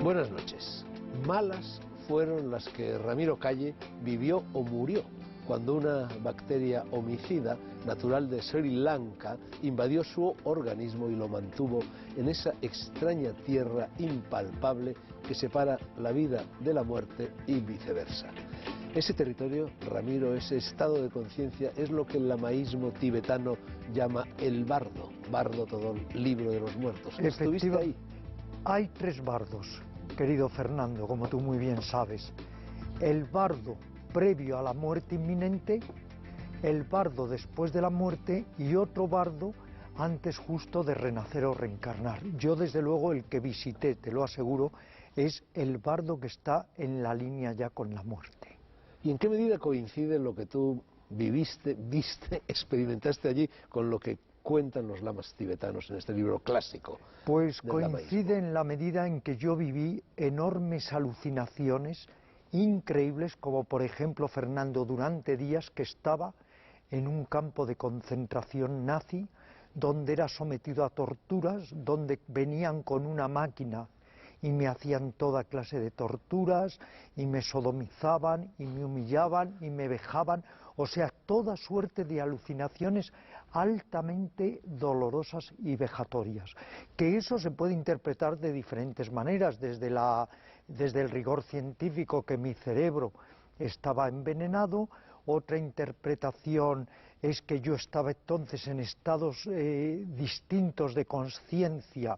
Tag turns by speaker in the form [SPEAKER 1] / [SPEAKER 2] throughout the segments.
[SPEAKER 1] Buenas noches. Malas fueron las que Ramiro Calle vivió o murió cuando una bacteria homicida natural de Sri Lanka invadió su organismo y lo mantuvo en esa extraña tierra impalpable que separa la vida de la muerte y viceversa. Ese territorio, Ramiro, ese estado de conciencia, es lo que el lamaísmo tibetano llama el bardo, Bardo Todol, libro de los muertos. ¿Estuviste ahí?
[SPEAKER 2] Hay tres bardos, querido Fernando, como tú muy bien sabes. El bardo previo a la muerte inminente, el bardo después de la muerte y otro bardo antes justo de renacer o reencarnar. Yo desde luego el que visité, te lo aseguro, es el bardo que está en la línea ya con la muerte.
[SPEAKER 1] ¿Y en qué medida coincide lo que tú viviste, viste, experimentaste allí con lo que cuentan los lamas tibetanos en este libro clásico?
[SPEAKER 2] Pues coincide en la medida en que yo viví enormes alucinaciones increíbles, como por ejemplo, Fernando, durante días que estaba en un campo de concentración nazi, donde era sometido a torturas, donde venían con una máquina y me hacían toda clase de torturas, y me sodomizaban, y me humillaban, y me vejaban, o sea, toda suerte de alucinaciones altamente dolorosas y vejatorias. Que eso se puede interpretar de diferentes maneras, desde el rigor científico, que mi cerebro estaba envenenado. Otra interpretación es que yo estaba entonces en estados distintos de conciencia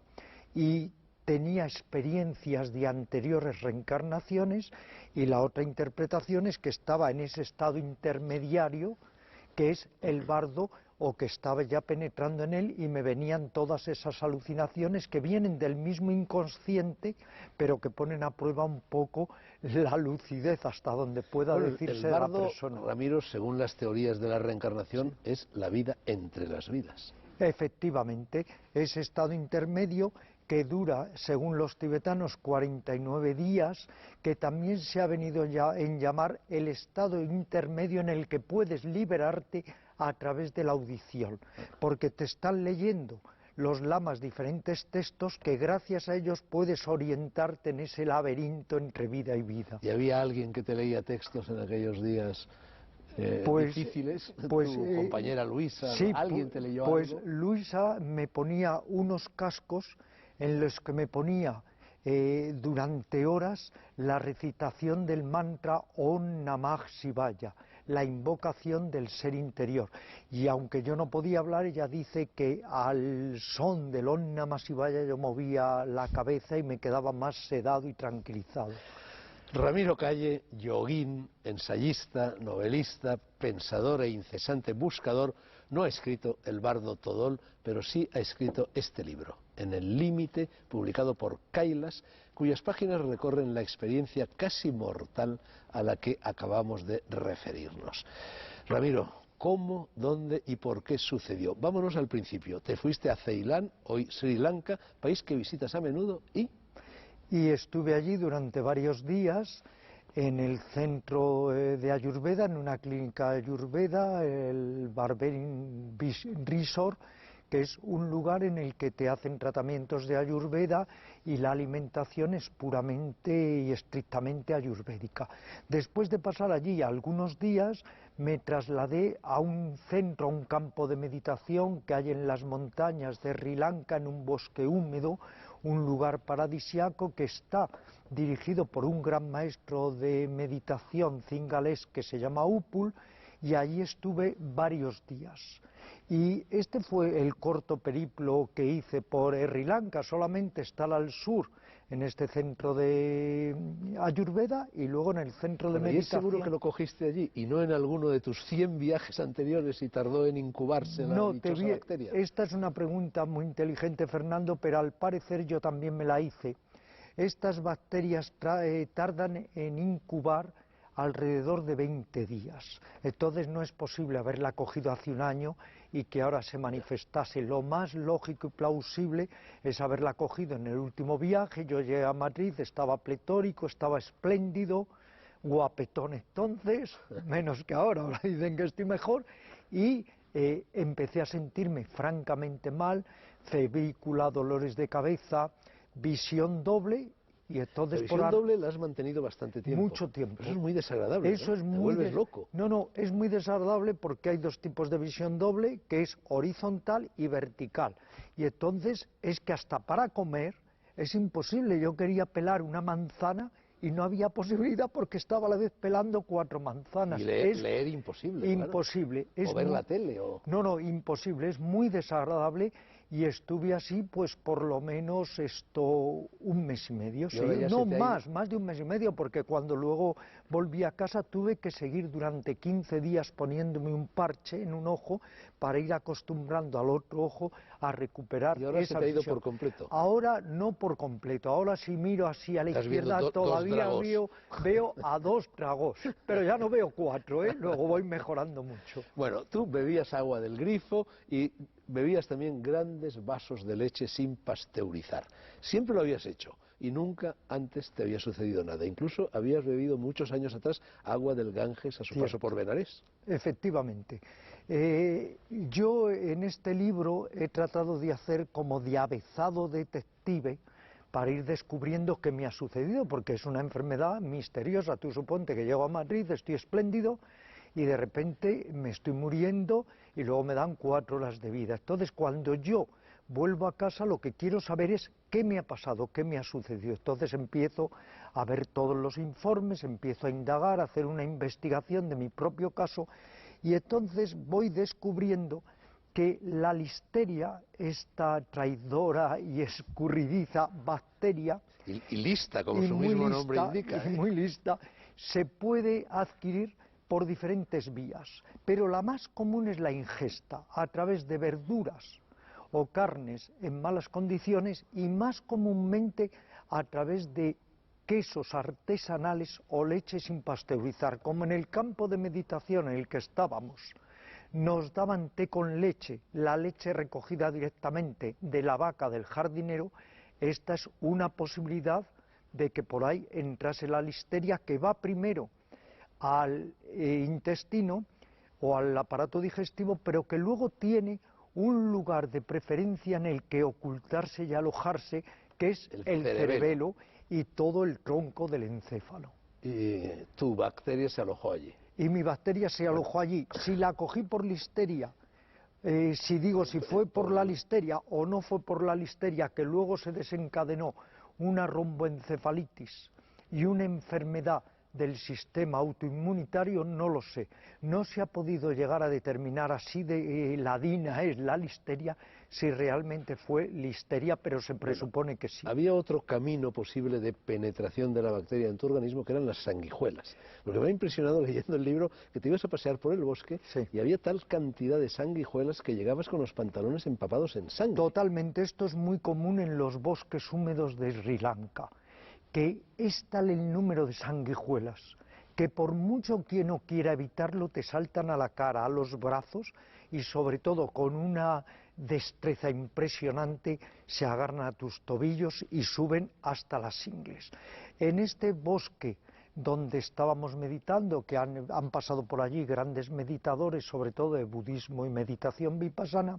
[SPEAKER 2] y tenía experiencias de anteriores reencarnaciones, y la otra interpretación es que estaba en ese estado intermediario, que es el bardo, o que estaba ya penetrando en él y me venían todas esas alucinaciones que vienen del mismo inconsciente, pero que ponen a prueba un poco la lucidez hasta donde pueda decirse de la persona.
[SPEAKER 1] Ramiro, según las teorías de la reencarnación, sí, es la vida entre las vidas.
[SPEAKER 2] Efectivamente, ese estado intermedio que dura, según los tibetanos, 49 días, que también se ha venido ya en llamar el estado intermedio en el que puedes liberarte a través de la audición, porque te están leyendo los lamas diferentes textos que gracias a ellos puedes orientarte en ese laberinto entre vida y vida.
[SPEAKER 1] ¿Y había alguien que te leía textos en aquellos días difíciles? ¿Tu compañera Luisa?
[SPEAKER 2] Sí,
[SPEAKER 1] ¿Alguien te leyó
[SPEAKER 2] pues
[SPEAKER 1] algo?
[SPEAKER 2] Luisa me ponía unos cascos en los que me ponía durante horas la recitación del mantra Om Namah Shivaya, la invocación del ser interior. Y aunque yo no podía hablar, ella dice que al son del Om Namah Shivaya yo movía la cabeza y me quedaba más sedado y tranquilizado.
[SPEAKER 1] Ramiro Calle, yoguín, ensayista, novelista, pensador e incesante buscador, no ha escrito El Bardo Todol, pero sí ha escrito este libro, En el Límite, publicado por Kailas, cuyas páginas recorren la experiencia casi mortal a la que acabamos de referirnos. Ramiro, ¿cómo, dónde y por qué sucedió? Vámonos al principio. Te fuiste a Ceilán, hoy Sri Lanka, país que visitas a menudo,
[SPEAKER 2] y estuve allí durante varios días en el centro de Ayurveda, en una clínica Ayurveda, el Barbering Resort, que es un lugar en el que te hacen tratamientos de Ayurveda y la alimentación es puramente y estrictamente ayurvédica. Después de pasar allí algunos días, me trasladé a un centro, a un campo de meditación que hay en las montañas de Sri Lanka, en un bosque húmedo, un lugar paradisiaco que está dirigido por un gran maestro de meditación cingalés que se llama Upul, y allí estuve varios días. Y este fue el corto periplo que hice por Sri Lanka, solamente estar al sur, en este centro de Ayurveda, y luego en el centro de meditación.
[SPEAKER 1] ¿Y es seguro que lo cogiste allí y no en alguno de tus 100 viajes anteriores y tardó en incubarse la dichosa bacteria?
[SPEAKER 2] Esta es una pregunta muy inteligente, Fernando, pero al parecer yo también me la hice. Estas bacterias tardan en incubar alrededor de 20 días. Entonces no es posible haberla cogido hace un año y que ahora se manifestase. Lo más lógico y plausible es haberla cogido en el último viaje. Yo llegué a Madrid, estaba pletórico, estaba espléndido, guapetón entonces, menos que ahora dicen que estoy mejor, y empecé a sentirme francamente mal, febrícula, dolores de cabeza, visión doble, Y entonces
[SPEAKER 1] La visión doble la has mantenido bastante tiempo.
[SPEAKER 2] Mucho tiempo.
[SPEAKER 1] Eso es muy desagradable.
[SPEAKER 2] Eso es
[SPEAKER 1] Te vuelves loco.
[SPEAKER 2] No, es muy desagradable porque hay dos tipos de visión doble, que es horizontal y vertical. Y entonces es que hasta para comer es imposible. Yo quería pelar una manzana y no había posibilidad porque estaba a la vez pelando 4 manzanas.
[SPEAKER 1] Y leer imposible,
[SPEAKER 2] imposible.
[SPEAKER 1] Claro. O ver la tele.
[SPEAKER 2] No, imposible. Es muy desagradable. Y estuve así, pues por lo menos un mes y medio, sí. No, más de un mes y medio, porque cuando luego volví a casa tuve que seguir durante 15 días poniéndome un parche en un ojo para ir acostumbrando al otro ojo a recuperar esa visión.
[SPEAKER 1] ¿Y ahora se te ha ido por completo?
[SPEAKER 2] Ahora no por completo, ahora si miro así a la izquierda todavía veo a 2 dragos, pero ya no veo 4, luego voy mejorando mucho.
[SPEAKER 1] Bueno, tú bebías agua del grifo y bebías también grandes vasos de leche sin pasteurizar. Siempre lo habías hecho y nunca antes te había sucedido nada. Incluso habías bebido muchos años atrás agua del Ganges a su paso por Benarés.
[SPEAKER 2] Efectivamente. Yo en este libro he tratado de hacer como de avezado detective para ir descubriendo qué me ha sucedido, porque es una enfermedad misteriosa. Tú suponte que llego a Madrid, estoy espléndido, y de repente me estoy muriendo y luego me dan 4 horas de vida. Entonces, cuando yo vuelvo a casa, lo que quiero saber es qué me ha pasado, qué me ha sucedido. Entonces empiezo a ver todos los informes, empiezo a indagar, a hacer una investigación de mi propio caso, y entonces voy descubriendo que la listeria, esta traidora y escurridiza bacteria,
[SPEAKER 1] y lista, como su mismo nombre indica,
[SPEAKER 2] y muy lista, se puede adquirir por diferentes vías, pero la más común es la ingesta a través de verduras o carnes en malas condiciones, y más comúnmente a través de quesos artesanales o leche sin pasteurizar. Como en el campo de meditación en el que estábamos, nos daban té con leche, la leche recogida directamente de la vaca del jardinero, esta es una posibilidad de que por ahí entrase la listeria, que va primero al intestino o al aparato digestivo, pero que luego tiene un lugar de preferencia en el que ocultarse y alojarse, que es el cerebelo y todo el tronco del encéfalo.
[SPEAKER 1] Y tu bacteria se alojó allí.
[SPEAKER 2] Y mi bacteria se alojó allí. Si la cogí por listeria, si fue por la listeria o no fue por la listeria, que luego se desencadenó una romboencefalitis y una enfermedad del sistema autoinmunitario, no lo sé. No se ha podido llegar a determinar así de ladina es la listeria, si realmente fue listeria, pero se presupone que sí.
[SPEAKER 1] Había otro camino posible de penetración de la bacteria en tu organismo, que eran las sanguijuelas. Lo que me ha impresionado leyendo el libro, que te ibas a pasear por el bosque y había tal cantidad de sanguijuelas que llegabas con los pantalones empapados en sangre.
[SPEAKER 2] Totalmente, esto es muy común en los bosques húmedos de Sri Lanka, que es tal el número de sanguijuelas que por mucho que no quiera evitarlo te saltan a la cara, a los brazos, y sobre todo con una destreza impresionante se agarran a tus tobillos y suben hasta las ingles. En este bosque donde estábamos meditando, que han pasado por allí grandes meditadores, sobre todo de budismo y meditación vipassana,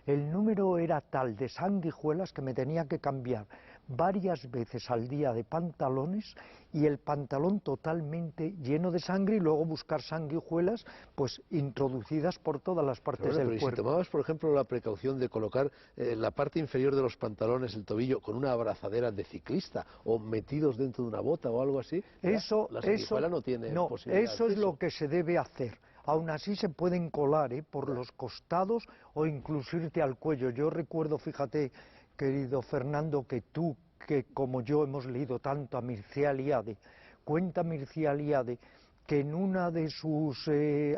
[SPEAKER 2] el número era tal de sanguijuelas que me tenía que cambiar varias veces al día de pantalones, y el pantalón totalmente lleno de sangre, y luego buscar sanguijuelas pues introducidas por todas las partes del cuerpo.
[SPEAKER 1] Si tomabas, por ejemplo, la precaución de colocar la parte inferior de los pantalones, el tobillo, con una abrazadera de ciclista o metidos dentro de una bota o algo así, la sanguijuela no tiene posibilidad.
[SPEAKER 2] Eso es lo que se debe hacer. Aún así se pueden colar por los costados o incluso irte al cuello. Yo recuerdo, fíjate, querido Fernando, que tú, que como yo hemos leído tanto a Mircea Eliade, cuenta Mircea Eliade que en una de sus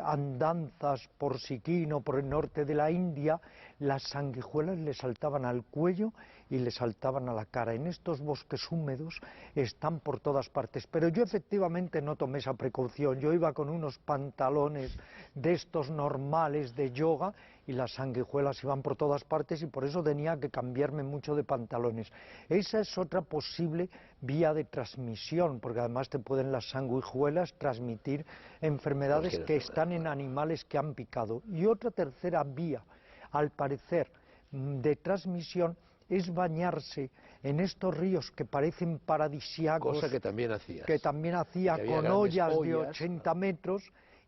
[SPEAKER 2] andanzas por Sikkim o por el norte de la India, las sanguijuelas le saltaban al cuello y le saltaban a la cara. En estos bosques húmedos están por todas partes, pero yo efectivamente no tomé esa precaución. Yo iba con unos pantalones de estos normales de yoga y las sanguijuelas iban por todas partes, y por eso tenía que cambiarme mucho de pantalones. Esa es otra posible vía de transmisión, porque además te pueden las sanguijuelas transmitir enfermedades que están en animales que han picado. Y otra tercera vía, al parecer, de transmisión es bañarse en estos ríos que parecen paradisíacos.
[SPEAKER 1] Cosa que también hacías.
[SPEAKER 2] Que también hacía con ollas de 80 metros,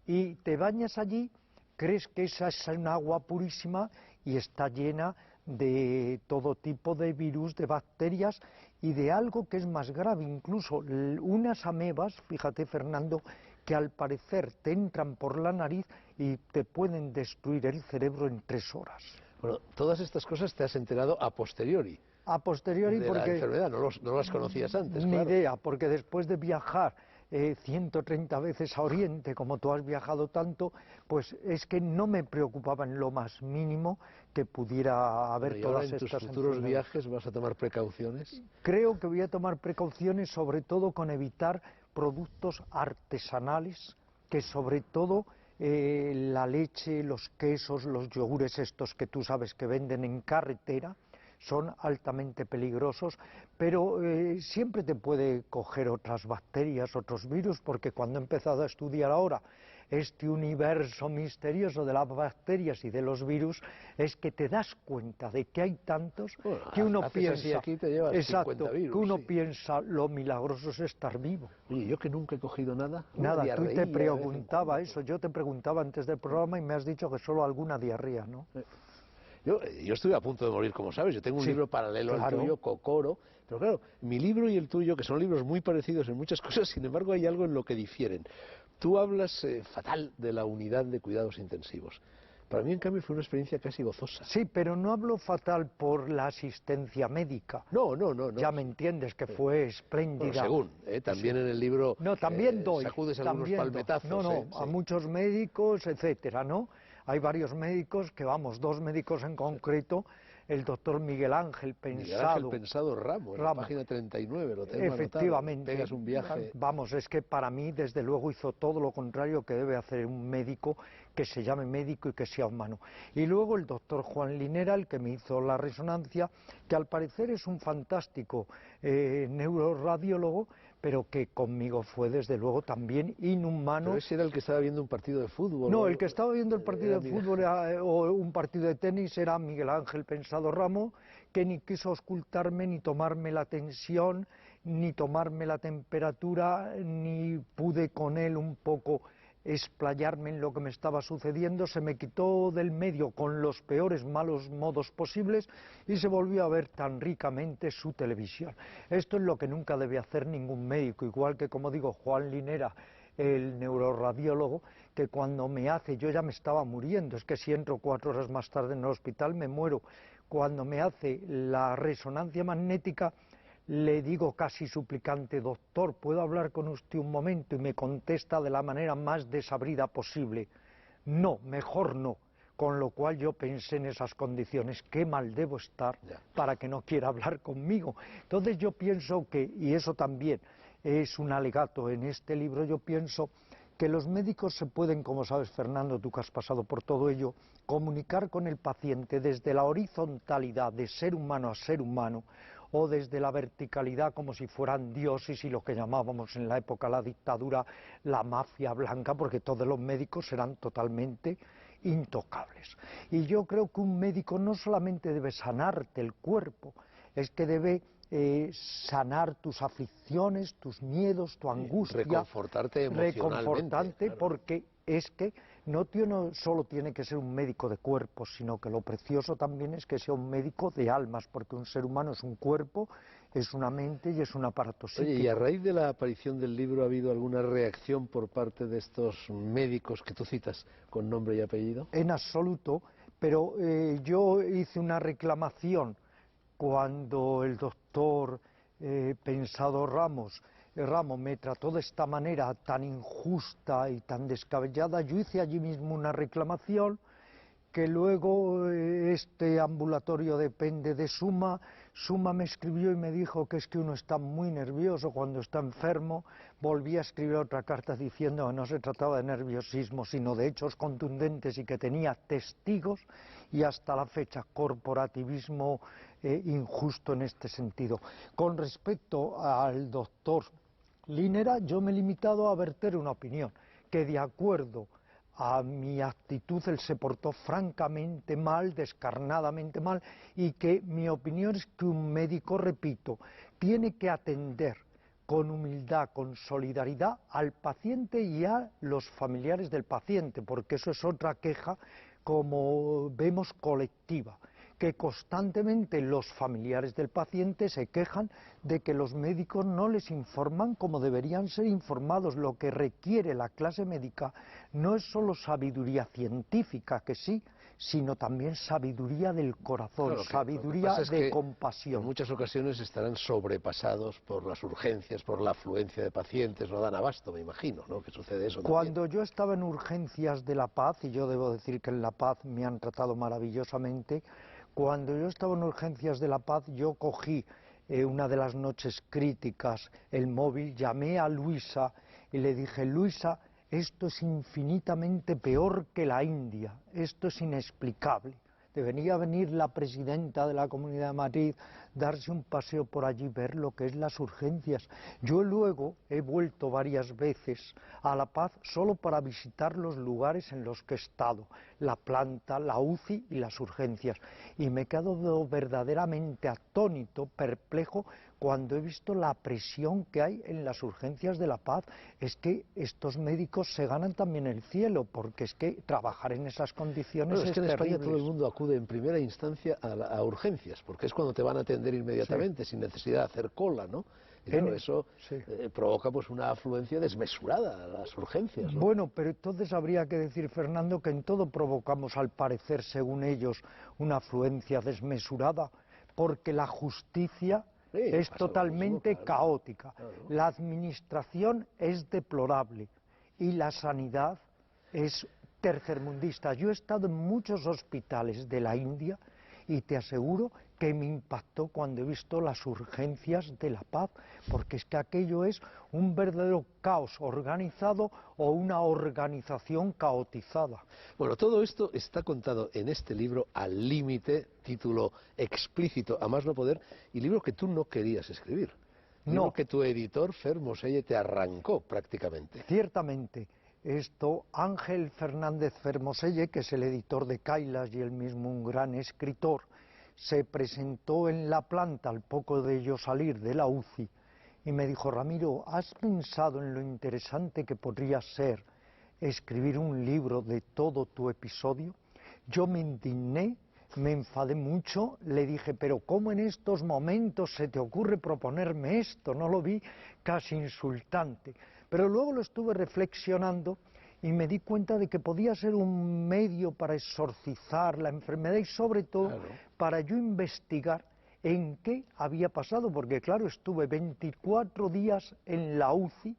[SPEAKER 2] y te bañas allí, crees que esa es un agua purísima y está llena de todo tipo de virus, de bacterias y de algo que es más grave, incluso unas amebas, fíjate Fernando, que al parecer te entran por la nariz y te pueden destruir el cerebro en 3 horas.
[SPEAKER 1] Bueno, todas estas cosas te has enterado a posteriori.
[SPEAKER 2] A posteriori
[SPEAKER 1] de
[SPEAKER 2] porque...
[SPEAKER 1] la enfermedad, no las conocías antes,
[SPEAKER 2] Ni
[SPEAKER 1] claro.
[SPEAKER 2] idea, porque después de viajar 130 veces a Oriente, como tú has viajado tanto, pues es que no me preocupaba en lo más mínimo que pudiera haber
[SPEAKER 1] Bueno,
[SPEAKER 2] todas
[SPEAKER 1] ¿y ahora en
[SPEAKER 2] estas
[SPEAKER 1] tus futuros
[SPEAKER 2] enfermedades?
[SPEAKER 1] viajes vas a tomar precauciones?
[SPEAKER 2] Creo que voy a tomar precauciones, sobre todo con evitar productos artesanales, que sobre todo la leche, los quesos, los yogures estos que tú sabes que venden en carretera, son altamente peligrosos, pero siempre te puede coger otras bacterias, otros virus, porque cuando he empezado a estudiar ahora este universo misterioso de las bacterias y de los virus, es que te das cuenta de que hay tantos,
[SPEAKER 1] Bueno,
[SPEAKER 2] que uno
[SPEAKER 1] haces
[SPEAKER 2] piensa,
[SPEAKER 1] así aquí te llevas 50
[SPEAKER 2] exacto,
[SPEAKER 1] virus,
[SPEAKER 2] que uno
[SPEAKER 1] sí.
[SPEAKER 2] piensa lo milagroso es estar vivo.
[SPEAKER 1] Oye, yo que nunca he cogido nada,
[SPEAKER 2] Nada, tú
[SPEAKER 1] diarreía
[SPEAKER 2] te
[SPEAKER 1] de vez en
[SPEAKER 2] preguntaba
[SPEAKER 1] cuando.
[SPEAKER 2] eso, yo te preguntaba antes del programa y me has dicho que solo alguna diarrea, ¿no?
[SPEAKER 1] Yo estuve a punto de morir, como sabes, yo tengo un
[SPEAKER 2] Sí,
[SPEAKER 1] libro paralelo al
[SPEAKER 2] claro.
[SPEAKER 1] tuyo, Cocoro, pero claro, mi libro y el tuyo, que son libros muy parecidos en muchas cosas, sin embargo hay algo en lo que difieren. Tú hablas fatal de la unidad de cuidados intensivos. Para mí, en cambio, fue una experiencia casi gozosa.
[SPEAKER 2] Sí, pero no hablo fatal por la asistencia médica.
[SPEAKER 1] No.
[SPEAKER 2] Ya me entiendes que fue espléndida.
[SPEAKER 1] Bueno, según, también
[SPEAKER 2] Sí.
[SPEAKER 1] en el libro
[SPEAKER 2] No, también doy.
[SPEAKER 1] sacudes algunos
[SPEAKER 2] También doy.
[SPEAKER 1] palmetazos.
[SPEAKER 2] No, a
[SPEAKER 1] Sí.
[SPEAKER 2] muchos médicos, etcétera, ¿no? Hay varios médicos que, vamos, 2 médicos en concreto, el doctor Miguel Ángel
[SPEAKER 1] Miguel Ángel
[SPEAKER 2] Pensado.
[SPEAKER 1] Pensado Ramos, la página 39, lo tengo
[SPEAKER 2] Efectivamente,
[SPEAKER 1] anotado. Pegas un viaje.
[SPEAKER 2] vamos, es que para mí, desde luego, hizo todo lo contrario que debe hacer un médico que se llame médico y que sea humano. Y luego el doctor Juan Linera, el que me hizo la resonancia, que al parecer es un fantástico neuroradiólogo, pero que conmigo fue, desde luego, también inhumano.
[SPEAKER 1] Pero ese era el que estaba viendo un partido de fútbol.
[SPEAKER 2] No, el que estaba viendo el partido de fútbol o un partido de tenis era Miguel Ángel Pensado Ramos, que ni quiso auscultarme, ni tomarme la tensión, ni tomarme la temperatura, ni pude con él un poco explayarme en lo que me estaba sucediendo. Se me quitó del medio con los peores malos modos posibles y se volvió a ver tan ricamente su televisión. Esto es lo que nunca debe hacer ningún médico, igual que, como digo, Juan Linera, el neuroradiólogo, que cuando me hace, yo ya me estaba muriendo, es que si entro 4 horas más tarde en el hospital me muero, cuando me hace la resonancia magnética, le digo casi suplicante: doctor, ¿puedo hablar con usted un momento? Y me contesta de la manera más desabrida posible: no, mejor no. Con lo cual yo pensé en esas condiciones, qué mal debo estar para que no quiera hablar conmigo. Entonces yo pienso que, y eso también es un alegato en este libro, yo pienso que los médicos se pueden, como sabes Fernando, tú que has pasado por todo ello, comunicar con el paciente desde la horizontalidad de ser humano a ser humano, o desde la verticalidad como si fueran dioses y lo que llamábamos en la época la dictadura la mafia blanca, porque todos los médicos eran totalmente intocables. Y yo creo que un médico no solamente debe sanarte el cuerpo, es que debe sanar tus aflicciones, tus miedos, tu angustia,
[SPEAKER 1] reconfortarte emocionalmente, claro.
[SPEAKER 2] Porque es que no solo tiene que ser un médico de cuerpos, sino que lo precioso también es que sea un médico de almas, porque un ser humano es un cuerpo, es una mente y es un aparato psíquico.
[SPEAKER 1] Oye, ¿y a raíz de la aparición del libro ha habido alguna reacción por parte de estos médicos que tú citas con nombre y apellido?
[SPEAKER 2] En absoluto, pero yo hice una reclamación cuando el doctor Pensado Ramos me trató de esta manera tan injusta y tan descabellada. Yo hice allí mismo una reclamación, que luego este ambulatorio depende de Suma. Suma me escribió y me dijo que es que uno está muy nervioso cuando está enfermo. Volví a escribir otra carta diciendo que no se trataba de nerviosismo, sino de hechos contundentes y que tenía testigos, y hasta la fecha corporativismo injusto en este sentido. Con respecto al doctor Linera, yo me he limitado a verter una opinión, que de acuerdo a mi actitud, él se portó francamente mal, descarnadamente mal, y que mi opinión es que un médico, repito, tiene que atender con humildad, con solidaridad al paciente y a los familiares del paciente, porque eso es otra queja, como vemos, colectiva, que constantemente los familiares del paciente se quejan de que los médicos no les informan como deberían ser informados. Lo que requiere la clase médica no es solo sabiduría científica, que sí, sino también sabiduría del corazón,
[SPEAKER 1] Claro, que
[SPEAKER 2] sabiduría
[SPEAKER 1] pasa es
[SPEAKER 2] de
[SPEAKER 1] que
[SPEAKER 2] compasión.
[SPEAKER 1] en muchas ocasiones estarán sobrepasados por las urgencias, por la afluencia de pacientes, no dan abasto, me imagino, ¿no? Que sucede eso también.
[SPEAKER 2] Cuando yo estaba en urgencias de La Paz, y yo debo decir que en La Paz me han tratado maravillosamente, cuando yo estaba en urgencias de La Paz, yo cogí una de las noches críticas el móvil, llamé a Luisa y le dije: Luisa, esto es infinitamente peor que la India, esto es inexplicable. Debería venir la presidenta de la Comunidad de Madrid, darse un paseo por allí, ver lo que es las urgencias. Yo luego he vuelto varias veces a La Paz solo para visitar los lugares en los que he estado, la planta, la UCI y las urgencias. Y me he quedado verdaderamente atónito, perplejo, cuando he visto la presión que hay en las urgencias de La Paz. Es que estos médicos se ganan también el cielo, porque es que trabajar en esas condiciones
[SPEAKER 1] Bueno, es que en España todo el
[SPEAKER 2] terrible.
[SPEAKER 1] mundo acude en primera instancia a urgencias, porque es cuando te van a atender inmediatamente, sin necesidad de hacer cola, ¿no? Y claro, eso
[SPEAKER 2] Sí.
[SPEAKER 1] provoca pues una afluencia desmesurada a las urgencias, ¿no?
[SPEAKER 2] Bueno, pero entonces habría que decir, Fernando, que en todo provocamos, al parecer, según ellos, una afluencia desmesurada, porque la justicia
[SPEAKER 1] Sí,
[SPEAKER 2] es
[SPEAKER 1] pasa lo mismo,
[SPEAKER 2] totalmente
[SPEAKER 1] claro,
[SPEAKER 2] caótica,
[SPEAKER 1] claro.
[SPEAKER 2] la administración es deplorable y la sanidad es tercermundista. Yo he estado en muchos hospitales de la India y te aseguro que me impactó cuando he visto las urgencias de La Paz, porque es que aquello es un verdadero caos organizado o una organización caotizada.
[SPEAKER 1] Bueno, todo esto está contado en este libro, Al límite, título explícito a más no poder, y libro que tú no querías escribir. Libro
[SPEAKER 2] No,
[SPEAKER 1] que tu editor, Fer Moselle, te arrancó prácticamente.
[SPEAKER 2] ciertamente, esto, Ángel Fernández Fermoselle, que es el editor de Kailas y él mismo un gran escritor, se presentó en la planta al poco de yo salir de la UCI y me dijo: Ramiro, ¿has pensado en lo interesante que podría ser escribir un libro de todo tu episodio? Yo me indigné, me enfadé mucho, le dije: pero ¿cómo en estos momentos se te ocurre proponerme esto? No lo vi casi insultante. Pero luego lo estuve reflexionando y me di cuenta de que podía ser un medio para exorcizar la enfermedad y sobre todo
[SPEAKER 1] Claro.
[SPEAKER 2] para yo investigar en qué había pasado, porque claro, estuve 24 días en la UCI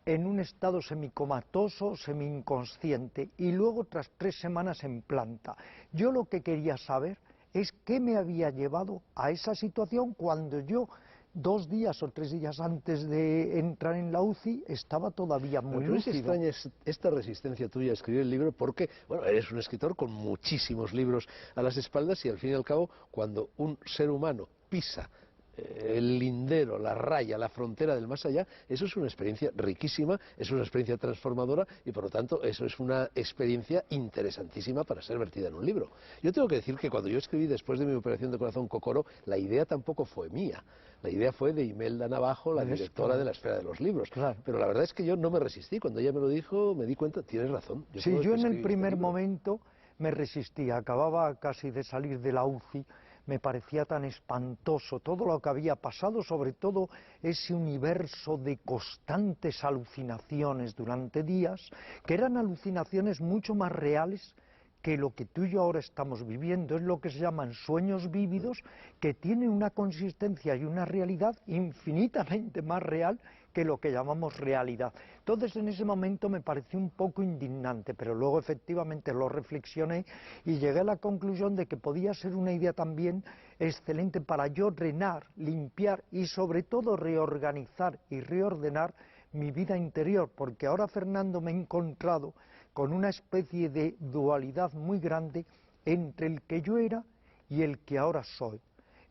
[SPEAKER 2] en un estado semicomatoso, semi-inconsciente, y luego tras 3 semanas en planta. Yo lo que quería saber es qué me había llevado a esa situación cuando yo, 2 días o 3 días antes de entrar en la UCI, estaba todavía muy
[SPEAKER 1] Pero es
[SPEAKER 2] lúcido.
[SPEAKER 1] extraña esta resistencia tuya a escribir el libro porque, bueno, eres un escritor con muchísimos libros a las espaldas y al fin y al cabo, cuando un ser humano pisa el lindero, la raya, la frontera del más allá, eso es una experiencia riquísima, es una experiencia transformadora y por lo tanto eso es una experiencia interesantísima para ser vertida en un libro. Yo tengo que decir que cuando yo escribí después de mi operación de corazón Cocoro, la idea tampoco fue mía, la idea fue de Imelda Navajo, la directora de la Esfera de los Libros,
[SPEAKER 2] Claro.
[SPEAKER 1] pero la verdad es que yo no me resistí, cuando ella me lo dijo me di cuenta, tienes razón, yo
[SPEAKER 2] Sí,
[SPEAKER 1] soy el
[SPEAKER 2] yo
[SPEAKER 1] que
[SPEAKER 2] en el
[SPEAKER 1] escribí este
[SPEAKER 2] primer
[SPEAKER 1] libro.
[SPEAKER 2] momento me resistía, acababa casi de salir de la UCI, me parecía tan espantoso todo lo que había pasado, sobre todo ese universo de constantes alucinaciones durante días, que eran alucinaciones mucho más reales que lo que tú y yo ahora estamos viviendo. Es lo que se llaman sueños vívidos, que tienen una consistencia y una realidad infinitamente más real que lo que llamamos realidad. Entonces en ese momento me pareció un poco indignante, pero luego efectivamente lo reflexioné y llegué a la conclusión de que podía ser una idea también excelente para yo drenar, limpiar y sobre todo reorganizar y reordenar mi vida interior, porque ahora, Fernando, me he encontrado con una especie de dualidad muy grande entre el que yo era y el que ahora soy.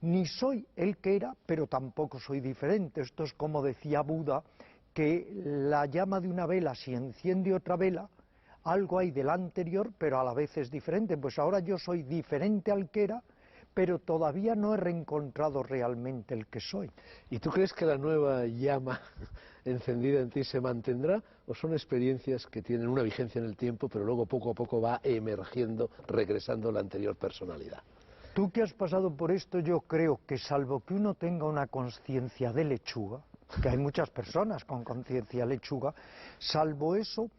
[SPEAKER 2] Ni soy el que era, pero tampoco soy diferente. Esto es como decía Buda, que la llama de una vela, si enciende otra vela, algo hay del anterior, pero a la vez es diferente. Pues ahora yo soy diferente al que era, pero todavía no he reencontrado realmente el que soy.
[SPEAKER 1] ¿Y tú crees que la nueva llama encendida en ti se mantendrá o son experiencias que tienen una vigencia en el tiempo, pero luego poco a poco va emergiendo, regresando la anterior personalidad?
[SPEAKER 2] Tú que has pasado por esto, yo creo que salvo que uno tenga una conciencia de lechuga, que hay muchas personas con conciencia lechuga, salvo eso,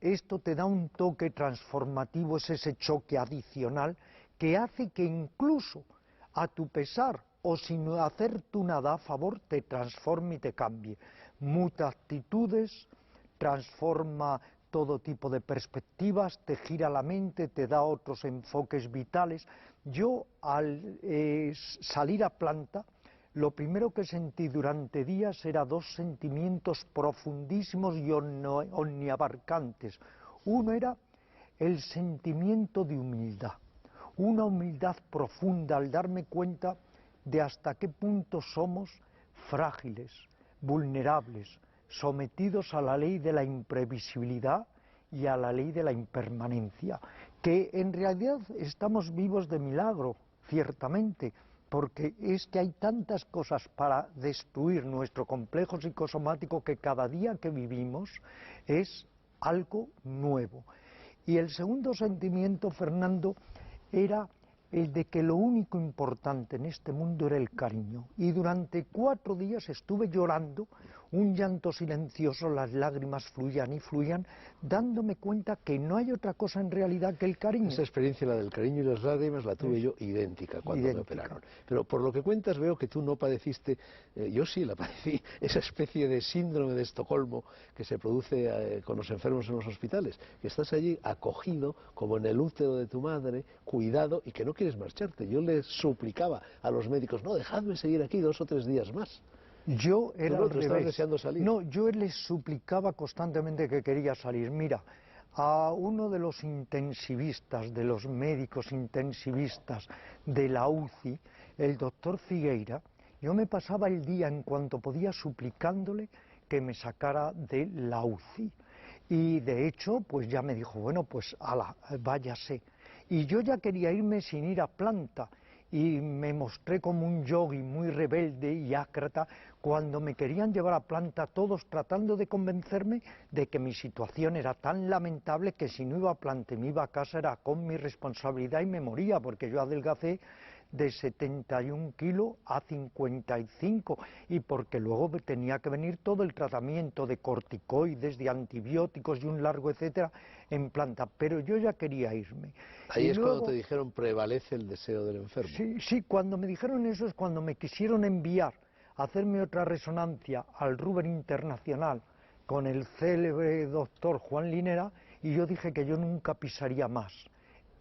[SPEAKER 2] esto te da un toque transformativo, es ese choque adicional que hace que incluso a tu pesar o sin hacer tú nada a favor te transforme y te cambie. Muta actitudes, transforma todo tipo de perspectivas, te gira la mente, te da otros enfoques vitales. Yo al salir a planta, lo primero que sentí durante días era dos sentimientos profundísimos y omniabarcantes. Uno era el sentimiento de humildad, una humildad profunda al darme cuenta de hasta qué punto somos frágiles, vulnerables, sometidos a la ley de la imprevisibilidad y a la ley de la impermanencia, que en realidad estamos vivos de milagro, ciertamente, porque es que hay tantas cosas para destruir nuestro complejo psicosomático que cada día que vivimos es algo nuevo. Y el segundo sentimiento, Fernando, era el de que lo único importante en este mundo era el cariño. Y durante 4 días estuve llorando, un llanto silencioso, las lágrimas fluían y fluían, dándome cuenta que no hay otra cosa en realidad que el cariño.
[SPEAKER 1] Esa experiencia, la del cariño y las lágrimas, la tuve yo idéntica cuando me operaron. Pero por lo que cuentas veo que tú no padeciste, yo sí la padecí, esa especie de síndrome de Estocolmo que se produce con los enfermos en los hospitales, que estás allí acogido como en el útero de tu madre, cuidado y que no quieres marcharte. Yo les suplicaba a los médicos, no, dejadme seguir aquí 2 o 3 días más.
[SPEAKER 2] Yo era al revés.
[SPEAKER 1] ¿Estabas deseando salir?
[SPEAKER 2] No, yo les suplicaba constantemente que quería salir. Mira, a uno de los intensivistas, de los médicos intensivistas de la UCI, el doctor Figueira, yo me pasaba el día en cuanto podía suplicándole que me sacara de la UCI. Y de hecho, pues ya me dijo, bueno, pues ala, váyase. Y yo ya quería irme sin ir a planta. Y me mostré como un yogui muy rebelde y ácrata cuando me querían llevar a planta todos tratando de convencerme de que mi situación era tan lamentable que si no iba a planta y me iba a casa era con mi responsabilidad y me moría, porque yo adelgacé de 71 kilos a 55 y porque luego tenía que venir todo el tratamiento de corticoides, de antibióticos y un largo etcétera en planta, pero yo ya quería irme.
[SPEAKER 1] Ahí
[SPEAKER 2] y
[SPEAKER 1] es
[SPEAKER 2] luego,
[SPEAKER 1] cuando te dijeron prevalece el deseo del enfermo.
[SPEAKER 2] Sí, cuando me dijeron eso es cuando me quisieron enviar a hacerme otra resonancia al Ruber Internacional con el célebre doctor Juan Linera y yo dije que yo nunca pisaría más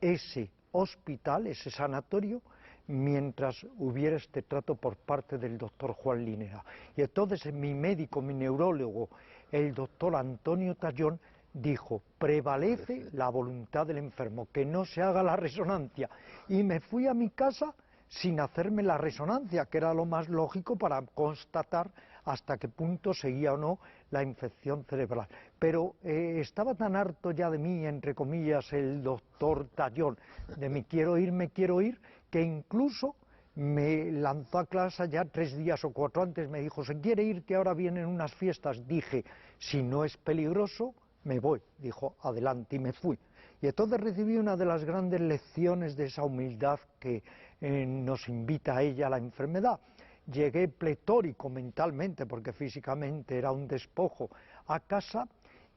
[SPEAKER 2] ese hospital, ese sanatorio, mientras hubiera este trato por parte del doctor Juan Linera. Y entonces mi médico, mi neurólogo, el doctor Antonio Tallón, dijo, prevalece la voluntad del enfermo, que no se haga la resonancia. Y me fui a mi casa sin hacerme la resonancia, que era lo más lógico para constatar hasta qué punto seguía o no la infección cerebral. Pero estaba tan harto ya de mí, entre comillas, el doctor Tallón, de me quiero ir, que incluso me lanzó a clase ya 3 días o 4 antes, me dijo, ¿se quiere ir que ahora vienen unas fiestas? Dije, si no es peligroso, me voy. Dijo, adelante, y me fui. Y entonces recibí una de las grandes lecciones de esa humildad que nos invita a ella la enfermedad. Llegué pletórico mentalmente, porque físicamente era un despojo, a casa,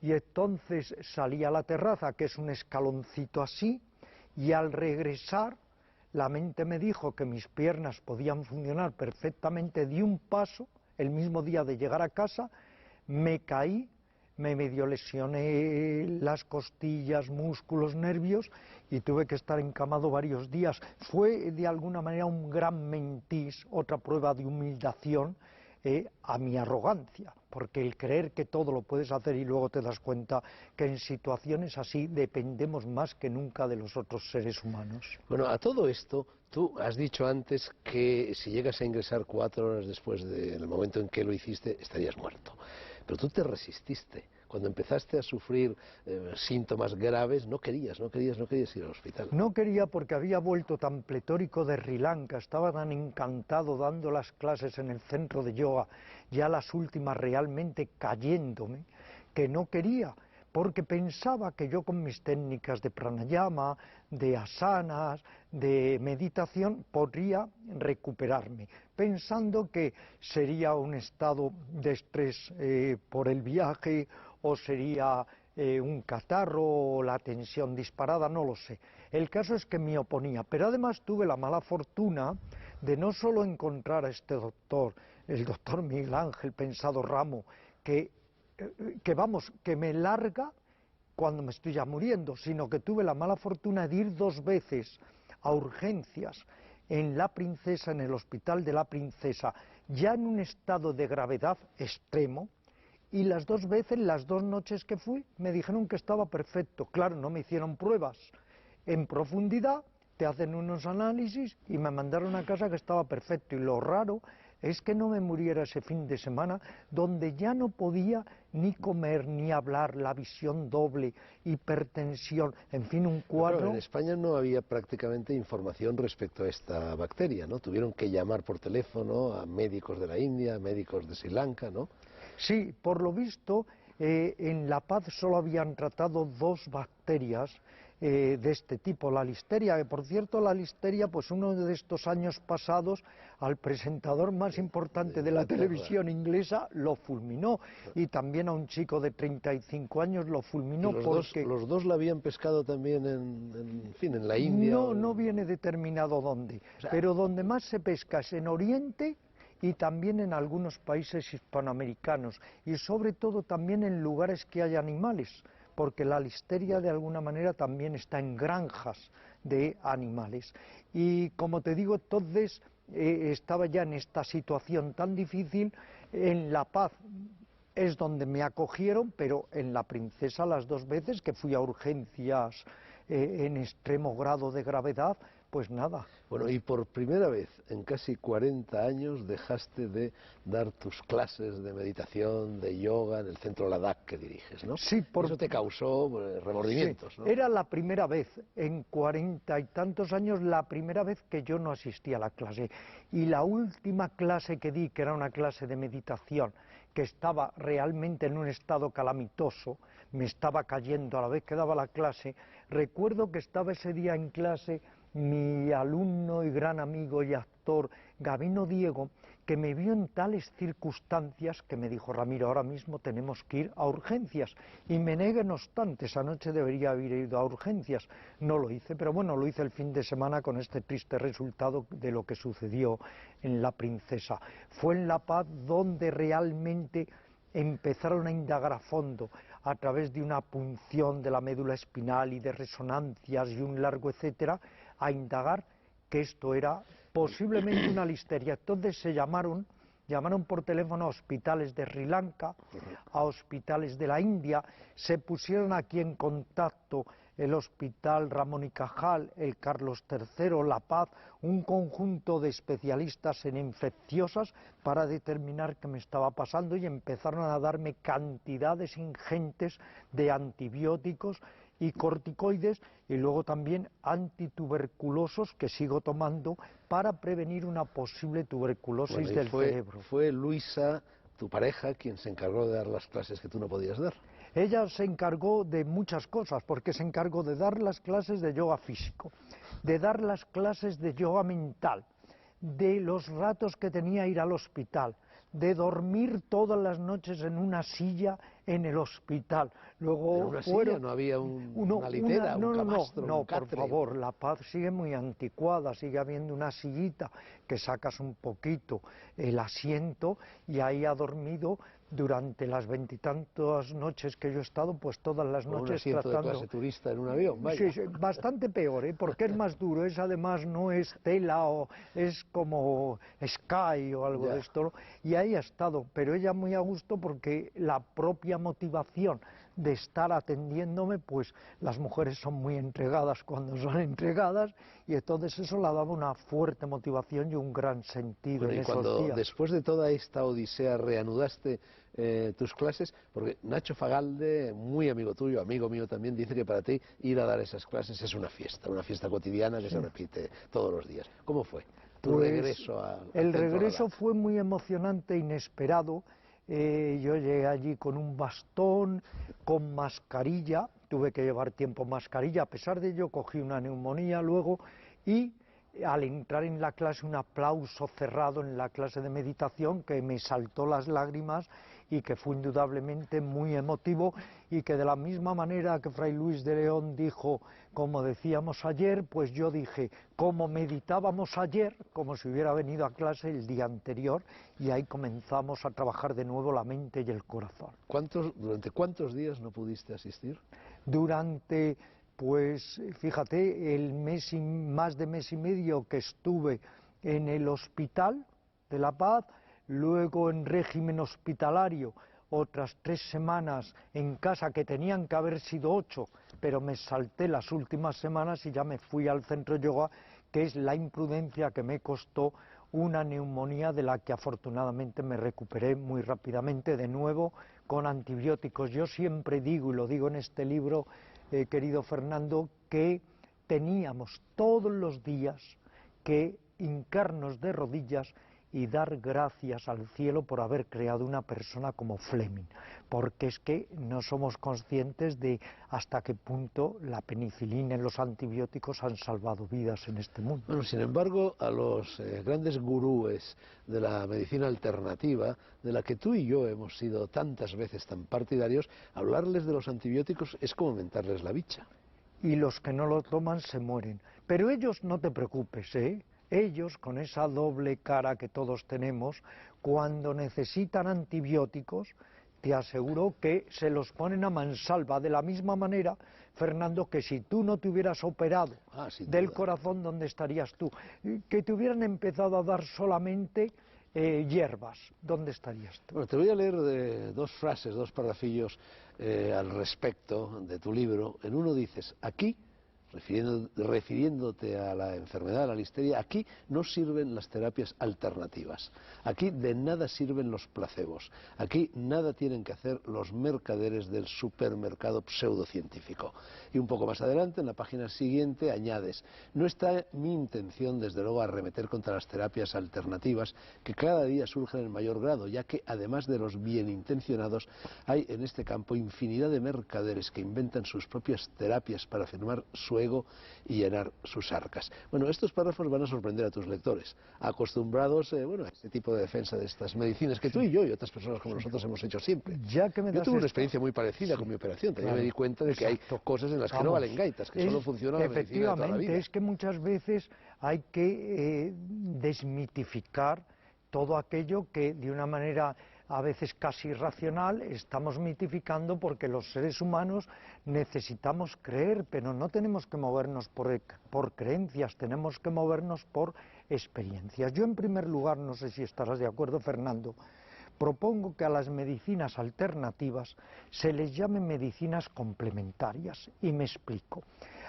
[SPEAKER 2] y entonces salí a la terraza, que es un escaloncito así, y al regresar la mente me dijo que mis piernas podían funcionar perfectamente de un paso, el mismo día de llegar a casa, me caí, me medio lesioné las costillas, músculos, nervios y tuve que estar encamado varios días. Fue de alguna manera un gran mentís, otra prueba de humillación a mi arrogancia, porque el creer que todo lo puedes hacer y luego te das cuenta que en situaciones así dependemos más que nunca de los otros seres humanos.
[SPEAKER 1] Bueno, a todo esto, tú has dicho antes que si llegas a ingresar 4 horas después del momento en que lo hiciste, estarías muerto. Pero tú te resististe. cuando empezaste a sufrir síntomas graves, no querías ir al hospital.
[SPEAKER 2] No quería porque había vuelto tan pletórico de Sri Lanka, estaba tan encantado dando las clases en el centro de yoga, ya las últimas realmente cayéndome, que no quería, porque pensaba que yo con mis técnicas de pranayama, de asanas, de meditación, podría recuperarme, pensando que sería un estado de estrés por el viaje, o sería un catarro, o la tensión disparada, no lo sé. El caso es que me oponía, pero además tuve la mala fortuna de no solo encontrar a este doctor, el doctor Miguel Ángel Pensado Ramo, que me larga cuando me estoy ya muriendo, sino que tuve la mala fortuna de ir 2 veces a urgencias en La Princesa, en el Hospital de La Princesa, ya en un estado de gravedad extremo, y las 2 veces, las 2 noches que fui, me dijeron que estaba perfecto. Claro, no me hicieron pruebas en profundidad, te hacen unos análisis y me mandaron a casa que estaba perfecto. Y lo raro es que no me muriera ese fin de semana, donde ya no podía ni comer ni hablar, la visión doble, hipertensión, en fin, un cuadro.
[SPEAKER 1] Claro, en España no había prácticamente información respecto a esta bacteria, ¿no? Tuvieron que llamar por teléfono a médicos de la India, a médicos de Sri Lanka, ¿no?
[SPEAKER 2] Sí, por lo visto, en La Paz solo habían tratado 2 bacterias de este tipo, la listeria, que por cierto la listeria, pues uno de estos años pasados, al presentador más importante de la televisión inglesa lo fulminó, y también a un chico de 35 años lo fulminó.
[SPEAKER 1] ¿Y
[SPEAKER 2] porque
[SPEAKER 1] los dos la habían pescado también en fin, en la India?
[SPEAKER 2] No viene determinado dónde, pero donde más se pesca es en Oriente, y también en algunos países hispanoamericanos, y sobre todo también en lugares que hay animales, porque la listeria de alguna manera también está en granjas de animales. Y como te digo, entonces estaba ya en esta situación tan difícil. En La Paz es donde me acogieron, pero en La Princesa las 2 veces que fui a urgencias en extremo grado de gravedad, pues nada.
[SPEAKER 1] Bueno, y por primera vez en casi 40 años dejaste de dar tus clases de meditación, de yoga, en el centro Ladakh que diriges, ¿no?
[SPEAKER 2] Sí,
[SPEAKER 1] Eso te causó remordimientos,
[SPEAKER 2] sí,
[SPEAKER 1] ¿no?
[SPEAKER 2] era la primera vez, en 40 y tantos años, la primera vez que yo no asistía a la clase. Y la última clase que di, que era una clase de meditación, que estaba realmente en un estado calamitoso, me estaba cayendo a la vez que daba la clase. Recuerdo que estaba ese día en clase mi alumno y gran amigo y actor Gabino Diego, que me vio en tales circunstancias que me dijo: Ramiro, ahora mismo tenemos que ir a urgencias. Y me negué, no obstante, esa noche debería haber ido a urgencias. No lo hice, pero bueno, lo hice el fin de semana con este triste resultado de lo que sucedió en La Princesa. Fue en La Paz donde realmente empezaron a indagar a fondo, a través de una punción de la médula espinal y de resonancias y un largo etcétera, a indagar que esto era posiblemente una listeria. Entonces se llamaron por teléfono a hospitales de Sri Lanka, a hospitales de la India, se pusieron aquí en contacto el Hospital Ramón y Cajal, el Carlos III, La Paz, un conjunto de especialistas en infecciosas para determinar qué me estaba pasando, y empezaron a darme cantidades ingentes de antibióticos y corticoides, y luego también antituberculosos que sigo tomando para prevenir una posible tuberculosis del cerebro.
[SPEAKER 1] Fue Luisa, tu pareja, quien se encargó de dar las clases que tú no podías dar.
[SPEAKER 2] Ella se encargó de muchas cosas, porque se encargó de dar las clases de yoga físico, de dar las clases de yoga mental, de los ratos que tenía ir al hospital, de dormir todas las noches en una silla en el hospital. Luego
[SPEAKER 1] ¿En una silla? ¿No había una litera, un camastro, un catre?
[SPEAKER 2] Por favor, La Paz sigue muy anticuada, sigue habiendo una sillita que sacas un poquito el asiento, y ahí ha dormido durante las 20 y tantas noches que yo he estado, pues todas las noches
[SPEAKER 1] un asiento
[SPEAKER 2] tratando...
[SPEAKER 1] de clase turista en un avión, vaya.
[SPEAKER 2] Sí, bastante peor, porque es más duro, es además no es tela, o es como Sky o algo de esto, y ahí ha estado, pero ella muy a gusto, porque la propia motivación de estar atendiéndome, pues las mujeres son muy entregadas cuando son entregadas, y entonces eso le daba una fuerte motivación y un gran sentido
[SPEAKER 1] Bueno,
[SPEAKER 2] en
[SPEAKER 1] y
[SPEAKER 2] esos
[SPEAKER 1] cuando
[SPEAKER 2] días.
[SPEAKER 1] después de toda esta odisea reanudaste tus clases, porque Nacho Fagalde, muy amigo tuyo, amigo mío también, dice que para ti ir a dar esas clases es una fiesta cotidiana que se repite todos los días. ¿Cómo fue tu
[SPEAKER 2] Pues
[SPEAKER 1] regreso al
[SPEAKER 2] el
[SPEAKER 1] centro
[SPEAKER 2] regreso
[SPEAKER 1] Galaz?
[SPEAKER 2] fue muy emocionante, inesperado. Yo llegué allí con un bastón, con mascarilla, tuve que llevar tiempo mascarilla, a pesar de ello cogí una neumonía luego, y al entrar en la clase un aplauso cerrado en la clase de meditación que me saltó las lágrimas y que fue indudablemente muy emotivo, y que de la misma manera que Fray Luis de León dijo, como decíamos ayer, pues yo dije, como meditábamos ayer, como si hubiera venido a clase el día anterior, y ahí comenzamos a trabajar de nuevo la mente y el corazón.
[SPEAKER 1] ¿Durante cuántos días no pudiste asistir?
[SPEAKER 2] Durante, pues fíjate, más de mes y medio que estuve en el Hospital de la Paz, luego en régimen hospitalario, otras 3 semanas en casa, que tenían que haber sido 8, pero me salté las últimas semanas y ya me fui al centro yoga, que es la imprudencia que me costó una neumonía de la que afortunadamente me recuperé muy rápidamente, de nuevo con antibióticos. Yo siempre digo, y lo digo en este libro, querido Fernando, que teníamos todos los días que hincarnos de rodillas y dar gracias al cielo por haber creado una persona como Fleming, porque es que no somos conscientes de hasta qué punto la penicilina y los antibióticos han salvado vidas en este mundo.
[SPEAKER 1] Bueno, sin embargo, a los grandes gurúes de la medicina alternativa, de la que tú y yo hemos sido tantas veces tan partidarios, hablarles de los antibióticos es como mentarles la bicha.
[SPEAKER 2] Y los que no lo toman se mueren. Pero ellos, no te preocupes, ¿eh? Ellos, con esa doble cara que todos tenemos, cuando necesitan antibióticos, te aseguro que se los ponen a mansalva, de la misma manera, Fernando, que si tú no te hubieras operado del corazón, ¿dónde estarías tú? Que te hubieran empezado a dar solamente hierbas, ¿dónde estarías tú?
[SPEAKER 1] Bueno, te voy a leer dos frases, dos parrafillos al respecto de tu libro. En uno dices, aquí, refiriéndote a la enfermedad, a la listeria, aquí no sirven las terapias alternativas, aquí de nada sirven los placebos, aquí nada tienen que hacer los mercaderes del supermercado pseudocientífico. Y un poco más adelante, en la página siguiente, añades, no está mi intención desde luego arremeter contra las terapias alternativas que cada día surgen en mayor grado, ya que además de los bien intencionados, hay en este campo infinidad de mercaderes que inventan sus propias terapias para afirmar su ego y llenar sus arcas. Bueno, estos párrafos van a sorprender a tus lectores, acostumbrados a este tipo de defensa de estas medicinas que tú y yo y otras personas como nosotros hemos hecho siempre.
[SPEAKER 2] Ya que me
[SPEAKER 1] yo
[SPEAKER 2] das
[SPEAKER 1] tuve una experiencia muy parecida con mi operación, también me di cuenta de que hay cosas en las que no valen gaitas, que solo funciona la medicina de toda la vida.
[SPEAKER 2] Efectivamente, es que muchas veces hay que desmitificar todo aquello que de una manera a veces casi irracional estamos mitificando, porque los seres humanos necesitamos creer, pero no tenemos que movernos por creencias, tenemos que movernos por experiencias. Yo, en primer lugar, no sé si estarás de acuerdo, Fernando, propongo que a las medicinas alternativas se les llame medicinas complementarias, y me explico.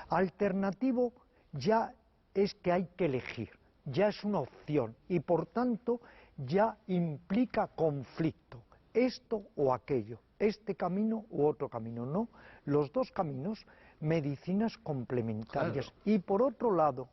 [SPEAKER 2] Alternativo ya es que hay que elegir, ya es una opción, y por tanto ya implica conflicto, esto o aquello, este camino u otro camino. No, los dos caminos, medicinas complementarias. Claro. Y por otro lado,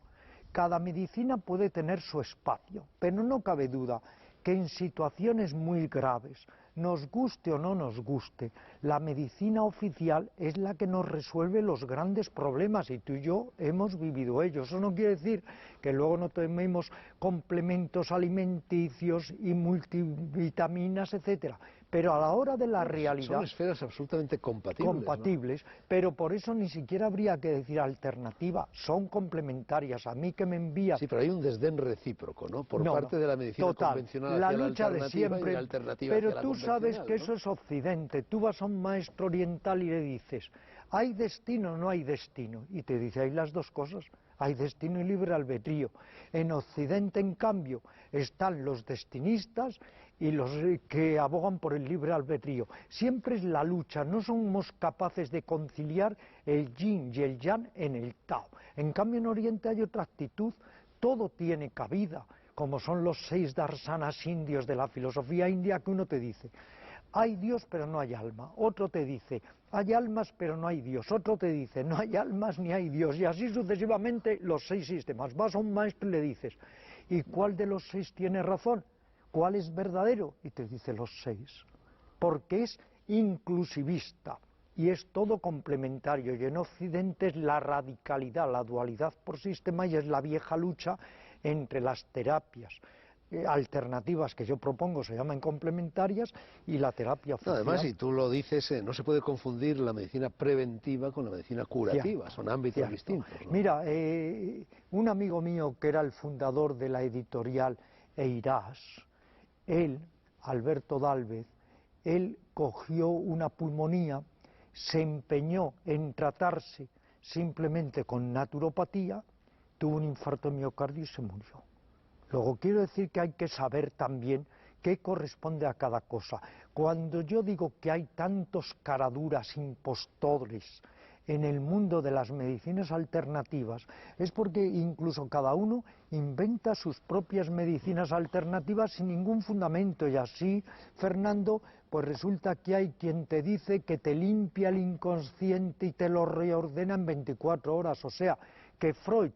[SPEAKER 2] cada medicina puede tener su espacio, pero no cabe duda que en situaciones muy graves, nos guste o no nos guste, la medicina oficial es la que nos resuelve los grandes problemas, y tú y yo hemos vivido ellos. Eso no quiere decir que luego no tomemos complementos alimenticios y multivitaminas, etcétera, pero a la hora de la realidad...
[SPEAKER 1] Son esferas absolutamente compatibles,
[SPEAKER 2] ¿no? Pero por eso ni siquiera habría que decir alternativa, son complementarias. A mí que me envía...
[SPEAKER 1] Sí, pero hay un desdén recíproco, ¿no? Por parte de la medicina convencional hacia la alternativa y de la alternativa hacia la convencional.
[SPEAKER 2] Pero tú sabes que eso es Occidente. Tú vas a un maestro oriental y le dices, ¿Hay destino o no hay destino? Y te dice, hay las dos cosas, hay destino y libre albedrío. En Occidente, en cambio, están los destinistas y los que abogan por el libre albedrío. Siempre es la lucha, no somos capaces de conciliar el yin y el yang en el Tao. En cambio, en Oriente hay otra actitud, todo tiene cabida, como son los 6 darsanas indios de la filosofía india, que uno te dice, hay Dios pero no hay alma, otro te dice, hay almas pero no hay Dios, otro te dice, no hay almas ni hay Dios, y así sucesivamente los 6 sistemas. Vas a un maestro y le dices, ¿y cuál de los 6 tiene razón? ¿Cuál es verdadero? Y te dice los 6, porque es inclusivista y es todo complementario, y en Occidente es la radicalidad, la dualidad por sistema, y es la vieja lucha entre las terapias alternativas que yo propongo, se llaman complementarias, y la terapia
[SPEAKER 1] No,
[SPEAKER 2] oficial.
[SPEAKER 1] además, si tú lo dices, no se puede confundir la medicina preventiva con la medicina curativa,
[SPEAKER 2] Cierto,
[SPEAKER 1] son ámbitos
[SPEAKER 2] cierto.
[SPEAKER 1] distintos, ¿no?
[SPEAKER 2] Mira, un amigo mío que era el fundador de la editorial Eirás, él, Alberto Dálvez, él cogió una pulmonía, se empeñó en tratarse simplemente con naturopatía, tuvo un infarto de miocardio y se murió. Luego quiero decir que hay que saber también qué corresponde a cada cosa. Cuando yo digo que hay tantos caraduras impostores en el mundo de las medicinas alternativas, es porque incluso cada uno inventa sus propias medicinas alternativas sin ningún fundamento, y así, Fernando, pues resulta que hay quien te dice que te limpia el inconsciente y te lo reordena en 24 horas, o sea, que Freud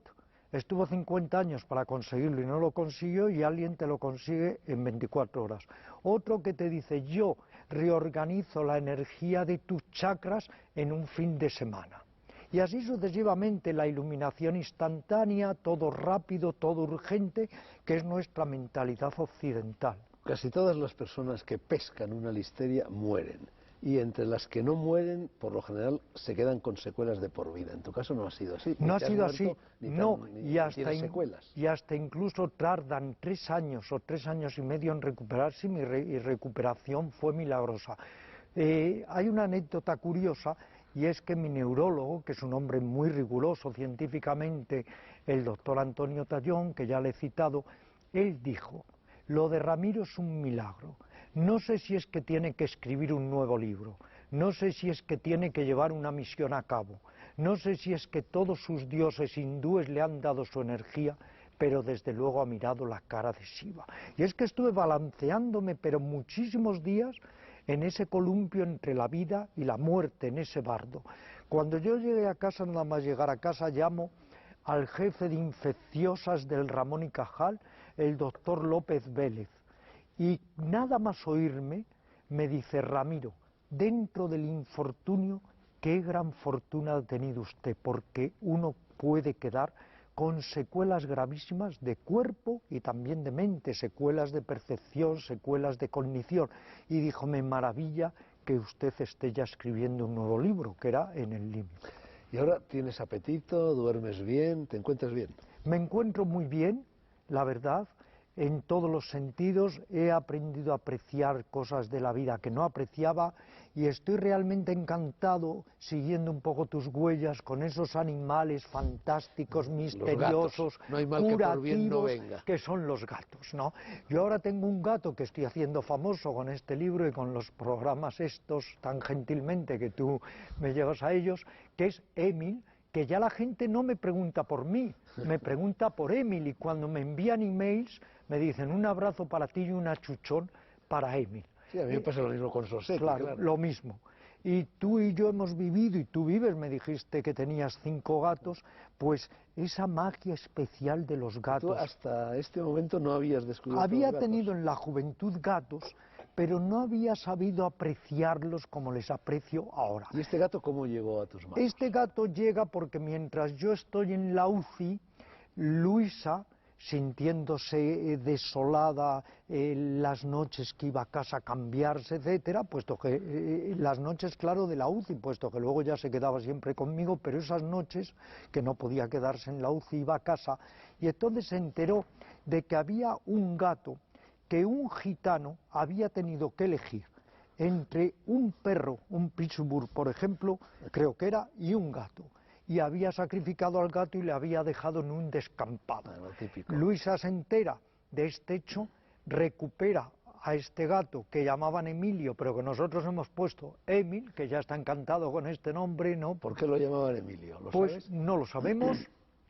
[SPEAKER 2] estuvo 50 años para conseguirlo y no lo consiguió, y alguien te lo consigue en 24 horas. Otro que te dice, yo reorganizo la energía de tus chakras en un fin de semana. Y así sucesivamente, la iluminación instantánea, todo rápido, todo urgente, que es nuestra mentalidad occidental.
[SPEAKER 1] Casi todas las personas que pescan una listeria mueren. Y entre las que no mueren, por lo general, se quedan con secuelas de por vida. En tu caso no ha sido así.
[SPEAKER 2] No ha sido así, no,
[SPEAKER 1] y
[SPEAKER 2] hasta incluso tardan 3 años o 3 años y medio en recuperarse, y recuperación fue milagrosa. Hay una anécdota curiosa, y es que mi neurólogo, que es un hombre muy riguroso científicamente, el doctor Antonio Tallón, que ya le he citado, él dijo, lo de Ramiro es un milagro. No sé si es que tiene que escribir un nuevo libro, no sé si es que tiene que llevar una misión a cabo, no sé si es que todos sus dioses hindúes le han dado su energía, pero desde luego ha mirado la cara de Shiva. Y es que estuve balanceándome, pero muchísimos días, en ese columpio entre la vida y la muerte, en ese bardo. Cuando yo llegué a casa, nada más llegar a casa, llamo al jefe de infecciosas del Ramón y Cajal, el doctor López Vélez. Y nada más oírme, me dice, Ramiro, dentro del infortunio, qué gran fortuna ha tenido usted, porque uno puede quedar con secuelas gravísimas de cuerpo y también de mente, secuelas de percepción, secuelas de cognición. Y dijo, me maravilla que usted esté ya escribiendo un nuevo libro, que era En el límite.
[SPEAKER 1] ¿Y ahora tienes apetito, duermes bien, te encuentras bien?
[SPEAKER 2] Me encuentro muy bien, la verdad. En todos los sentidos, he aprendido a apreciar cosas de la vida que no apreciaba, y estoy realmente encantado siguiendo un poco tus huellas con esos animales fantásticos, misteriosos,
[SPEAKER 1] no hay mal que por bien no
[SPEAKER 2] curativos,
[SPEAKER 1] venga.
[SPEAKER 2] que son los gatos, ¿no? Yo ahora tengo un gato que estoy haciendo famoso con este libro y con los programas estos tan gentilmente que tú me llevas a ellos, que es Emil, que ya la gente no me pregunta por mí, me pregunta por Emil, y cuando me envían emails me dicen un abrazo para ti y un achuchón para Emil.
[SPEAKER 1] Sí, a mí me pasa lo mismo con Soseki,
[SPEAKER 2] claro. Lo mismo. Y tú y yo hemos vivido, y tú vives, me dijiste que tenías 5 gatos, pues esa magia especial de los gatos.
[SPEAKER 1] Tú hasta este momento no habías descubierto
[SPEAKER 2] Había
[SPEAKER 1] los gatos.
[SPEAKER 2] tenido en la juventud gatos, pero no había sabido apreciarlos como les aprecio ahora.
[SPEAKER 1] ¿Y este gato cómo llegó a tus manos?
[SPEAKER 2] Este gato llega porque mientras yo estoy en la UCI, Luisa, sintiéndose desolada las noches que iba a casa a cambiarse, etcétera, puesto que las noches, claro, de la UCI, puesto que luego ya se quedaba siempre conmigo, pero esas noches que no podía quedarse en la UCI, iba a casa, y entonces se enteró de que había un gato que un gitano había tenido que elegir entre un perro, un pitbull, por ejemplo, creo que era, y un gato. Y había sacrificado al gato y le había dejado en un descampado.
[SPEAKER 1] Bueno, típico.
[SPEAKER 2] Luisa se entera de este hecho, recupera a este gato que llamaban Emilio, pero que nosotros hemos puesto Emil, que ya está encantado con este nombre, ¿no?
[SPEAKER 1] ¿Por qué lo llamaban Emilio? ¿Lo
[SPEAKER 2] Pues
[SPEAKER 1] sabes?
[SPEAKER 2] no lo sabemos.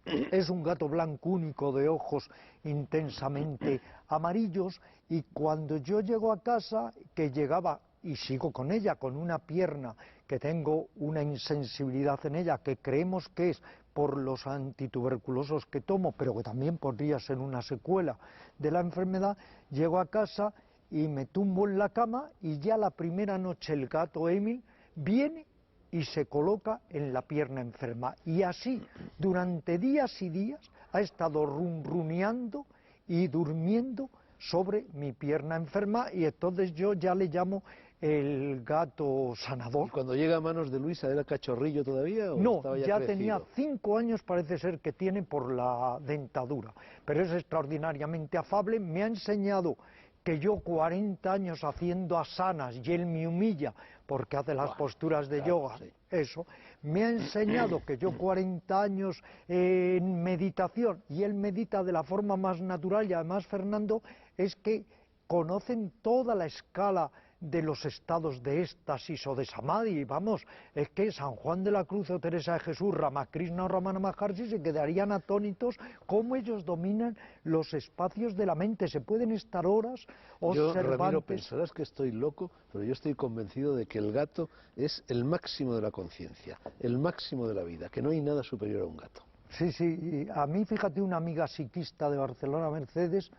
[SPEAKER 2] Es un gato blanco único de ojos intensamente amarillos, y cuando yo llego a casa, que llegaba, y sigo con ella, con una pierna que tengo una insensibilidad en ella, que creemos que es por los antituberculosos que tomo, pero que también podría ser una secuela de la enfermedad, llego a casa y me tumbo en la cama, y ya la primera noche el gato Emil viene y se coloca en la pierna enferma. Y así, durante días y días, ha estado runruneando y durmiendo sobre mi pierna enferma, y entonces yo ya le llamo el gato sanador.
[SPEAKER 1] ¿Y cuando llega a manos de Luisa era cachorrillo todavía o
[SPEAKER 2] No,
[SPEAKER 1] estaba
[SPEAKER 2] ya
[SPEAKER 1] crecido?
[SPEAKER 2] tenía 5 años, parece ser que tiene, por la dentadura, pero es extraordinariamente afable. Me ha enseñado que yo 40 años haciendo asanas y él me humilla porque hace las posturas de
[SPEAKER 1] claro,
[SPEAKER 2] yoga,
[SPEAKER 1] sí.
[SPEAKER 2] eso, me ha enseñado que yo 40 años en meditación y él medita de la forma más natural, y además, Fernando, es que conocen toda la escala de los estados de éxtasis o de samadhi. Vamos, es que San Juan de la Cruz o Teresa de Jesús, Ramakrishna o Ramana Maharshi se quedarían atónitos cómo ellos dominan los espacios de la mente. Se pueden estar horas
[SPEAKER 1] Yo,
[SPEAKER 2] observantes.
[SPEAKER 1] Ramiro, pensarás que estoy loco, pero yo estoy convencido de que el gato es el máximo de la conciencia, el máximo de la vida, que no hay nada superior a un gato.
[SPEAKER 2] Sí, sí, y a mí, fíjate, una amiga psiquista de Barcelona, Mercedes,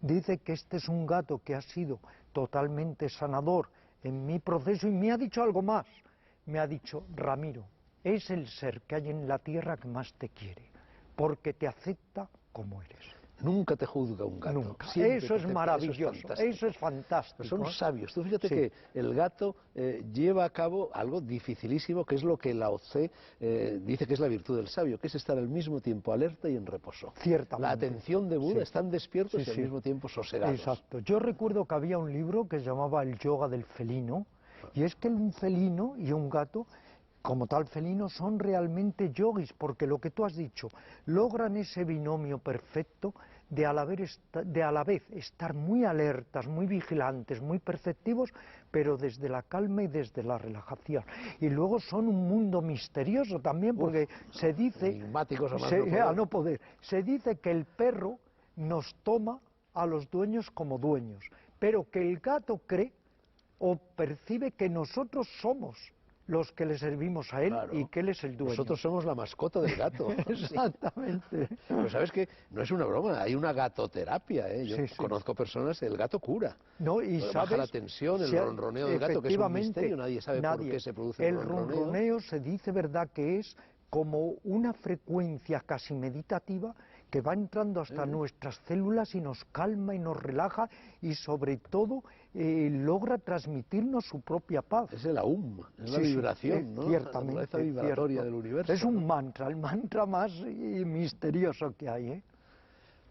[SPEAKER 2] dice que este es un gato que ha sido totalmente sanador en mi proceso, y me ha dicho algo más. Me ha dicho: Ramiro, es el ser que hay en la tierra que más te quiere, porque te acepta como eres.
[SPEAKER 1] Nunca te juzga un gato.
[SPEAKER 2] Nunca.
[SPEAKER 1] Siempre
[SPEAKER 2] Eso
[SPEAKER 1] te
[SPEAKER 2] es
[SPEAKER 1] acepta.
[SPEAKER 2] maravilloso, eso es fantástico.
[SPEAKER 1] Pero son sabios. Tú fíjate
[SPEAKER 2] Sí.
[SPEAKER 1] que el gato lleva a cabo algo dificilísimo, que es lo que Lao Tse dice que es la virtud del sabio, que es estar al mismo tiempo alerta y en reposo.
[SPEAKER 2] Ciertamente.
[SPEAKER 1] La atención de Buda,
[SPEAKER 2] Sí.
[SPEAKER 1] están despiertos
[SPEAKER 2] Sí,
[SPEAKER 1] y al
[SPEAKER 2] sí.
[SPEAKER 1] mismo tiempo sosegados.
[SPEAKER 2] Exacto. Yo recuerdo que había un libro que se llamaba El yoga del felino, y es que un felino y un gato, como tal felino, son realmente yogis, porque lo que tú has dicho, logran ese binomio perfecto de a la vez estar muy alertas, muy vigilantes, muy perceptivos, pero desde la calma y desde la relajación. Y luego son un mundo misterioso también, porque se dice,
[SPEAKER 1] enigmáticos a más no poder.
[SPEAKER 2] se dice que el perro nos toma a los dueños como dueños, pero que el gato cree o percibe que nosotros somos los que le servimos a él,
[SPEAKER 1] Claro.
[SPEAKER 2] y que él es el dueño.
[SPEAKER 1] Nosotros somos la mascota del gato.
[SPEAKER 2] Exactamente.
[SPEAKER 1] Pero sabes que no es una broma, hay una gatoterapia, ¿eh? Yo
[SPEAKER 2] Sí, sí.
[SPEAKER 1] conozco personas, el gato cura.
[SPEAKER 2] No, y
[SPEAKER 1] Baja
[SPEAKER 2] sabes,
[SPEAKER 1] la tensión, el
[SPEAKER 2] si
[SPEAKER 1] ronroneo del gato, que es un
[SPEAKER 2] efectivamente,
[SPEAKER 1] misterio, nadie sabe por qué se produce
[SPEAKER 2] el ronroneo. Se dice, verdad, que es como una frecuencia casi meditativa que va entrando hasta nuestras células y nos calma y nos relaja, y sobre todo logra transmitirnos su propia paz.
[SPEAKER 1] Es el aum, es la
[SPEAKER 2] Sí, sí,
[SPEAKER 1] vibración, ¿no?
[SPEAKER 2] ciertamente,
[SPEAKER 1] La naturaleza vibratoria
[SPEAKER 2] cierto.
[SPEAKER 1] del universo.
[SPEAKER 2] Es un
[SPEAKER 1] ¿no?
[SPEAKER 2] mantra, el mantra más misterioso que hay, ¿eh?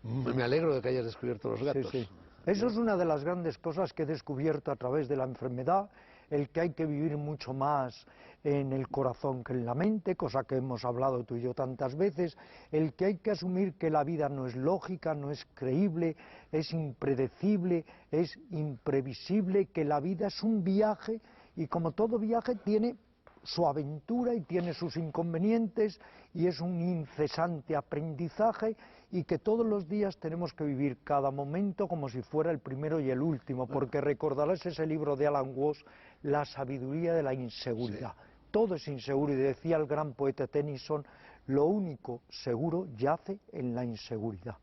[SPEAKER 1] Me alegro de que hayas descubierto los gatos.
[SPEAKER 2] Sí, sí. Eso es una de las grandes cosas que he descubierto a través de la enfermedad, el que hay que vivir mucho más en el corazón que en la mente, cosa que hemos hablado tú y yo tantas veces, el que hay que asumir que la vida no es lógica, no es creíble, es impredecible, es imprevisible, que la vida es un viaje, y como todo viaje tiene su aventura y tiene sus inconvenientes, y es un incesante aprendizaje, y que todos los días tenemos que vivir cada momento como si fuera el primero y el último, porque recordarás ese libro de Alan Watts, La sabiduría de la inseguridad. Sí. Todo es inseguro, y decía el gran poeta Tennyson, lo único seguro yace en la inseguridad.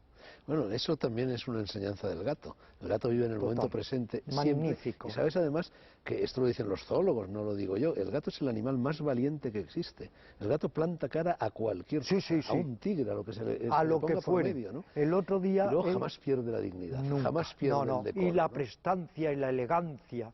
[SPEAKER 1] Bueno, eso también es una enseñanza del gato. El gato vive en el momento presente
[SPEAKER 2] Magnífico.
[SPEAKER 1] siempre. Y sabes además que esto lo dicen los zoólogos, no lo digo yo. El gato es el animal más valiente que existe. El gato planta cara a cualquier cosa, a un tigre, a lo que se le ponga por medio, ¿no?
[SPEAKER 2] El otro día,
[SPEAKER 1] y luego jamás pierde la dignidad,
[SPEAKER 2] nunca,
[SPEAKER 1] jamás pierde el decoro.
[SPEAKER 2] Y la prestancia y la elegancia.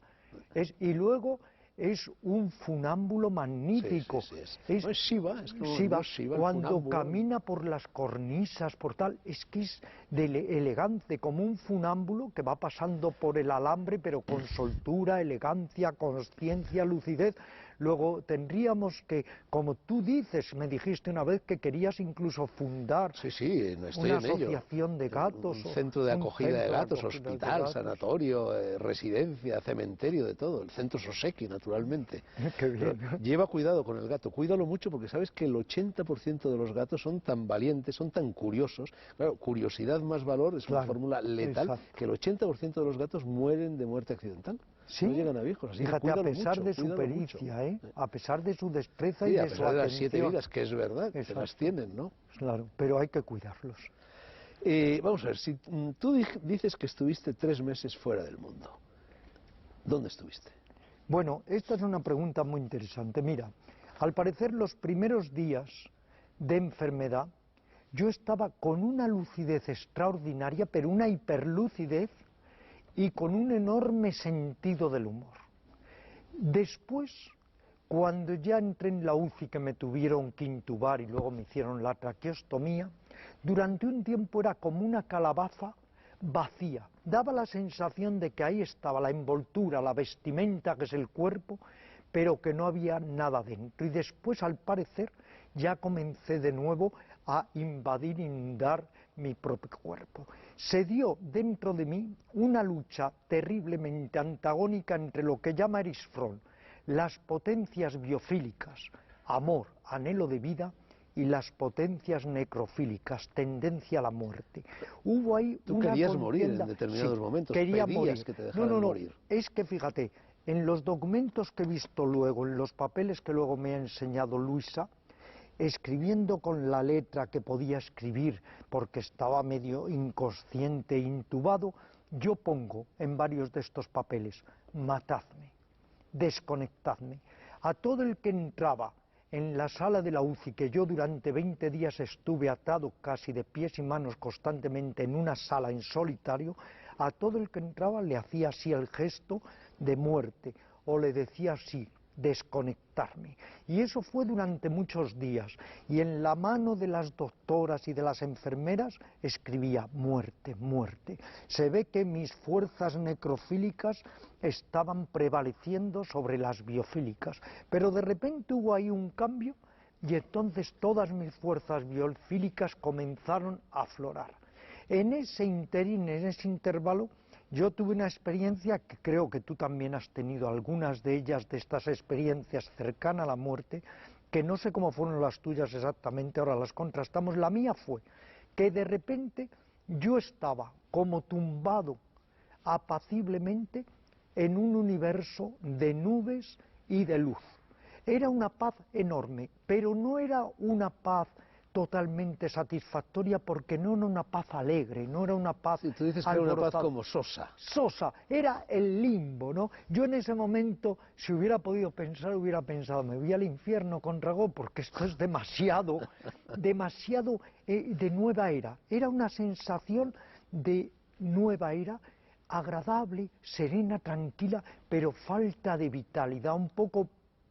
[SPEAKER 2] Y luego es un funámbulo magnífico.
[SPEAKER 1] Sí, sí, sí. No es Shiva, es como
[SPEAKER 2] Shiva,
[SPEAKER 1] Shiva, el
[SPEAKER 2] cuando
[SPEAKER 1] funámbulo.
[SPEAKER 2] camina por las cornisas, por tal, es que es elegante, como un funámbulo que va pasando por el alambre, pero con soltura, elegancia, consciencia, lucidez. Luego tendríamos que, como tú dices, me dijiste una vez que querías incluso fundar
[SPEAKER 1] Sí, sí, estoy
[SPEAKER 2] una
[SPEAKER 1] en ello.
[SPEAKER 2] asociación de gatos.
[SPEAKER 1] Un centro de acogida de gatos,
[SPEAKER 2] acogida de
[SPEAKER 1] hospital,
[SPEAKER 2] gatos.
[SPEAKER 1] sanatorio, residencia, cementerio, de todo. El centro Soseki, naturalmente.
[SPEAKER 2] Qué bien.
[SPEAKER 1] Pero lleva cuidado con el gato, cuídalo mucho porque sabes que el 80% de los gatos son tan valientes, son tan curiosos. Claro, curiosidad más valor es una
[SPEAKER 2] Claro,
[SPEAKER 1] fórmula letal,
[SPEAKER 2] exacto.
[SPEAKER 1] que el 80% de los gatos mueren de muerte accidental.
[SPEAKER 2] Sí,
[SPEAKER 1] No llegan a viejos, así que
[SPEAKER 2] fíjate, a
[SPEAKER 1] cuídalo
[SPEAKER 2] pesar
[SPEAKER 1] mucho,
[SPEAKER 2] de su
[SPEAKER 1] cuídalo mucho.
[SPEAKER 2] pericia, a pesar de su destreza y
[SPEAKER 1] Sí, a
[SPEAKER 2] de su
[SPEAKER 1] pesar de las 7
[SPEAKER 2] atención.
[SPEAKER 1] vidas, que es verdad, que las
[SPEAKER 2] Exacto.
[SPEAKER 1] tienen, ¿no?
[SPEAKER 2] Claro, pero hay que cuidarlos.
[SPEAKER 1] Vamos a ver, si tú dices que estuviste 3 meses fuera del mundo, ¿dónde estuviste?
[SPEAKER 2] Bueno, esta es una pregunta muy interesante. Mira, al parecer los primeros días de enfermedad yo estaba con una lucidez extraordinaria, pero una hiperlucidez y con un enorme sentido del humor. Después, cuando ya entré en la UCI, que me tuvieron que intubar y luego me hicieron la traqueostomía, durante un tiempo era como una calabaza vacía. Daba la sensación de que ahí estaba la envoltura, la vestimenta, que es el cuerpo, pero que no había nada dentro. Y después, al parecer, ya comencé de nuevo a invadir, inundar mi propio cuerpo. Se dio dentro de mí una lucha terriblemente antagónica entre lo que llama Erich Fromm, las potencias biofílicas, amor, anhelo de vida, y las potencias necrofílicas, tendencia a la muerte. Hubo ahí
[SPEAKER 1] Tú
[SPEAKER 2] una
[SPEAKER 1] querías morir
[SPEAKER 2] contienda.
[SPEAKER 1] en determinados
[SPEAKER 2] Sí,
[SPEAKER 1] momentos,
[SPEAKER 2] quería
[SPEAKER 1] pedías
[SPEAKER 2] morir.
[SPEAKER 1] que te
[SPEAKER 2] No,
[SPEAKER 1] dejaran
[SPEAKER 2] no, no,
[SPEAKER 1] morir.
[SPEAKER 2] es que fíjate, en los documentos que he visto luego, en los papeles que luego me ha enseñado Luisa, escribiendo con la letra que podía escribir porque estaba medio inconsciente, intubado, yo pongo en varios de estos papeles: matadme, desconectadme. A todo el que entraba en la sala de la UCI, que yo durante 20 días estuve atado casi de pies y manos constantemente en una sala en solitario, a todo el que entraba le hacía así el gesto de muerte, o le decía así: desconectarme. Y eso fue durante muchos días, y en la mano de las doctoras y de las enfermeras escribía muerte, muerte. Se ve que mis fuerzas necrofílicas estaban prevaleciendo sobre las biofílicas, pero de repente hubo ahí un cambio y entonces todas mis fuerzas biofílicas comenzaron a aflorar. En ese interín, en ese intervalo, yo tuve una experiencia que creo que tú también has tenido algunas de ellas, de estas experiencias cercanas a la muerte, que no sé cómo fueron las tuyas exactamente, ahora las contrastamos. La mía fue que de repente yo estaba como tumbado apaciblemente en un universo de nubes y de luz. Era una paz enorme, pero no era una paz totalmente satisfactoria, porque no era una paz alegre, no era una paz
[SPEAKER 1] Sí, tú dices que era una paz como sosa.
[SPEAKER 2] Sosa, era el limbo, ¿no? Yo en ese momento, si hubiera podido pensar, hubiera pensado: me voy al infierno con Ragó, porque esto es demasiado, demasiado de nueva era. Era una sensación de nueva era, agradable, serena, tranquila, pero falta de vitalidad, un poco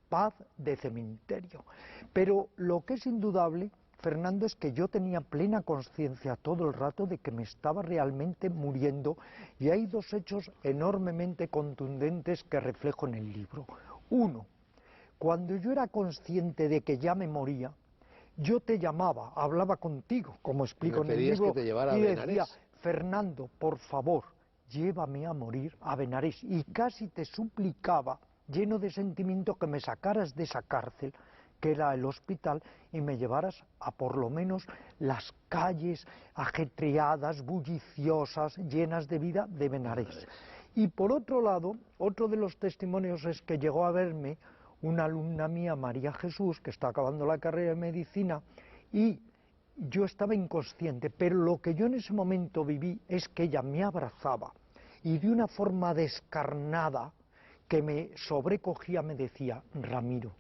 [SPEAKER 2] paz de cementerio. Pero lo que es indudable, Fernando, es que yo tenía plena conciencia todo el rato de que me estaba realmente muriendo, y hay dos hechos enormemente contundentes que reflejo en el libro. Uno, cuando yo era consciente de que ya me moría, yo te llamaba, hablaba contigo, como explico en el
[SPEAKER 1] pedías que
[SPEAKER 2] libro,
[SPEAKER 1] te llevara a
[SPEAKER 2] y
[SPEAKER 1] Benares.
[SPEAKER 2] decía: Fernando, por favor, llévame a morir a Benares. Y casi te suplicaba, lleno de sentimiento, que me sacaras de esa cárcel, que era el hospital, y me llevaras a por lo menos las calles ajetreadas, bulliciosas, llenas de vida de Benares. Y por otro lado, otro de los testimonios es que llegó a verme una alumna mía, María Jesús, que está acabando la carrera de medicina, y yo estaba inconsciente, pero lo que yo en ese momento viví es que ella me abrazaba y de una forma descarnada que me sobrecogía me decía: Ramiro,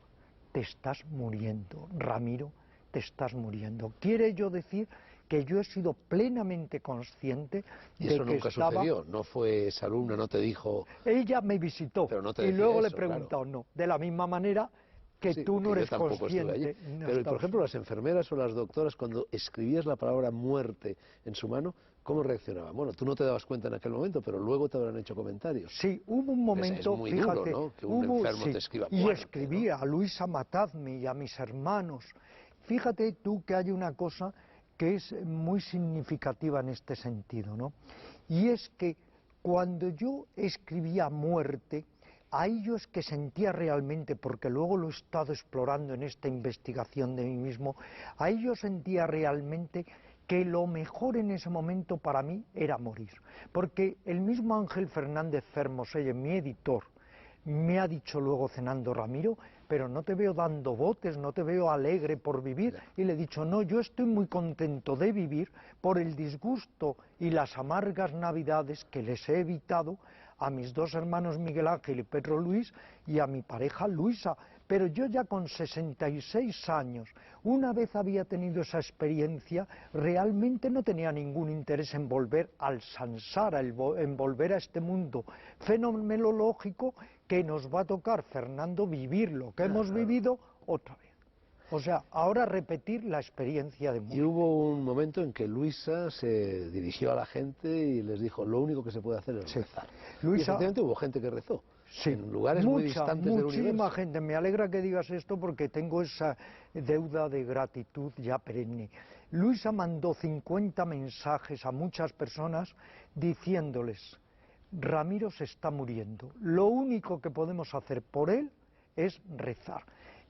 [SPEAKER 2] te estás muriendo, Ramiro, te estás muriendo. Quiere yo decir que yo he sido plenamente consciente
[SPEAKER 1] Y
[SPEAKER 2] de
[SPEAKER 1] eso
[SPEAKER 2] que
[SPEAKER 1] nunca
[SPEAKER 2] estaba...
[SPEAKER 1] sucedió, no fue esa alumna, no te dijo...
[SPEAKER 2] Ella me visitó
[SPEAKER 1] Pero no te
[SPEAKER 2] y
[SPEAKER 1] decía
[SPEAKER 2] luego le he
[SPEAKER 1] eso, claro.
[SPEAKER 2] preguntado, no, de la misma manera que
[SPEAKER 1] Sí,
[SPEAKER 2] tú no
[SPEAKER 1] que yo
[SPEAKER 2] eres
[SPEAKER 1] tampoco estuve allí.
[SPEAKER 2] consciente. No
[SPEAKER 1] Pero, y por
[SPEAKER 2] estabas.
[SPEAKER 1] ejemplo, las enfermeras o las doctoras, cuando escribías la palabra muerte en su mano, ¿cómo reaccionaban? Bueno, tú no te dabas cuenta en aquel momento, pero luego te habrán hecho comentarios.
[SPEAKER 2] Sí, hubo un
[SPEAKER 1] Es
[SPEAKER 2] momento,
[SPEAKER 1] muy duro,
[SPEAKER 2] fíjate,
[SPEAKER 1] ¿no? Que un enfermo
[SPEAKER 2] sí,
[SPEAKER 1] te escriba
[SPEAKER 2] y
[SPEAKER 1] muerte,
[SPEAKER 2] escribí
[SPEAKER 1] ¿no?
[SPEAKER 2] a Luisa matadme y a mis hermanos. Fíjate tú que hay una cosa que es muy significativa en este sentido, ¿no? Y es que cuando yo escribía muerte, ahí yo es que sentía realmente, porque luego lo he estado explorando en esta investigación de mí mismo, ahí yo sentía realmente que lo mejor en ese momento para mí era morir. Porque el mismo Ángel Fernández Fermoselle, mi editor, me ha dicho luego cenando, Ramiro, pero no te veo dando botes, no te veo alegre por vivir. Y le he dicho, no, yo estoy muy contento de vivir por el disgusto y las amargas navidades que les he evitado a mis dos hermanos Miguel Ángel y Pedro Luis y a mi pareja Luisa. Pero yo ya con 66 años, una vez había tenido esa experiencia, realmente no tenía ningún interés en volver al sansara, en volver a este mundo fenomenológico que nos va a tocar, Fernando, vivir lo que hemos vivido otra vez. O sea, ahora repetir la experiencia de muerte.
[SPEAKER 1] Y hubo un momento en que Luisa se dirigió a la gente y les dijo, lo único que se puede hacer es rezar.
[SPEAKER 2] Luisa,
[SPEAKER 1] y efectivamente hubo gente que rezó.
[SPEAKER 2] Sí,
[SPEAKER 1] en lugares muy distantes del universo.
[SPEAKER 2] Muchísima gente. Me alegra que digas esto porque tengo esa deuda de gratitud ya perenne. Luisa mandó 50 mensajes a muchas personas diciéndoles, Ramiro se está muriendo, lo único que podemos hacer por él es rezar.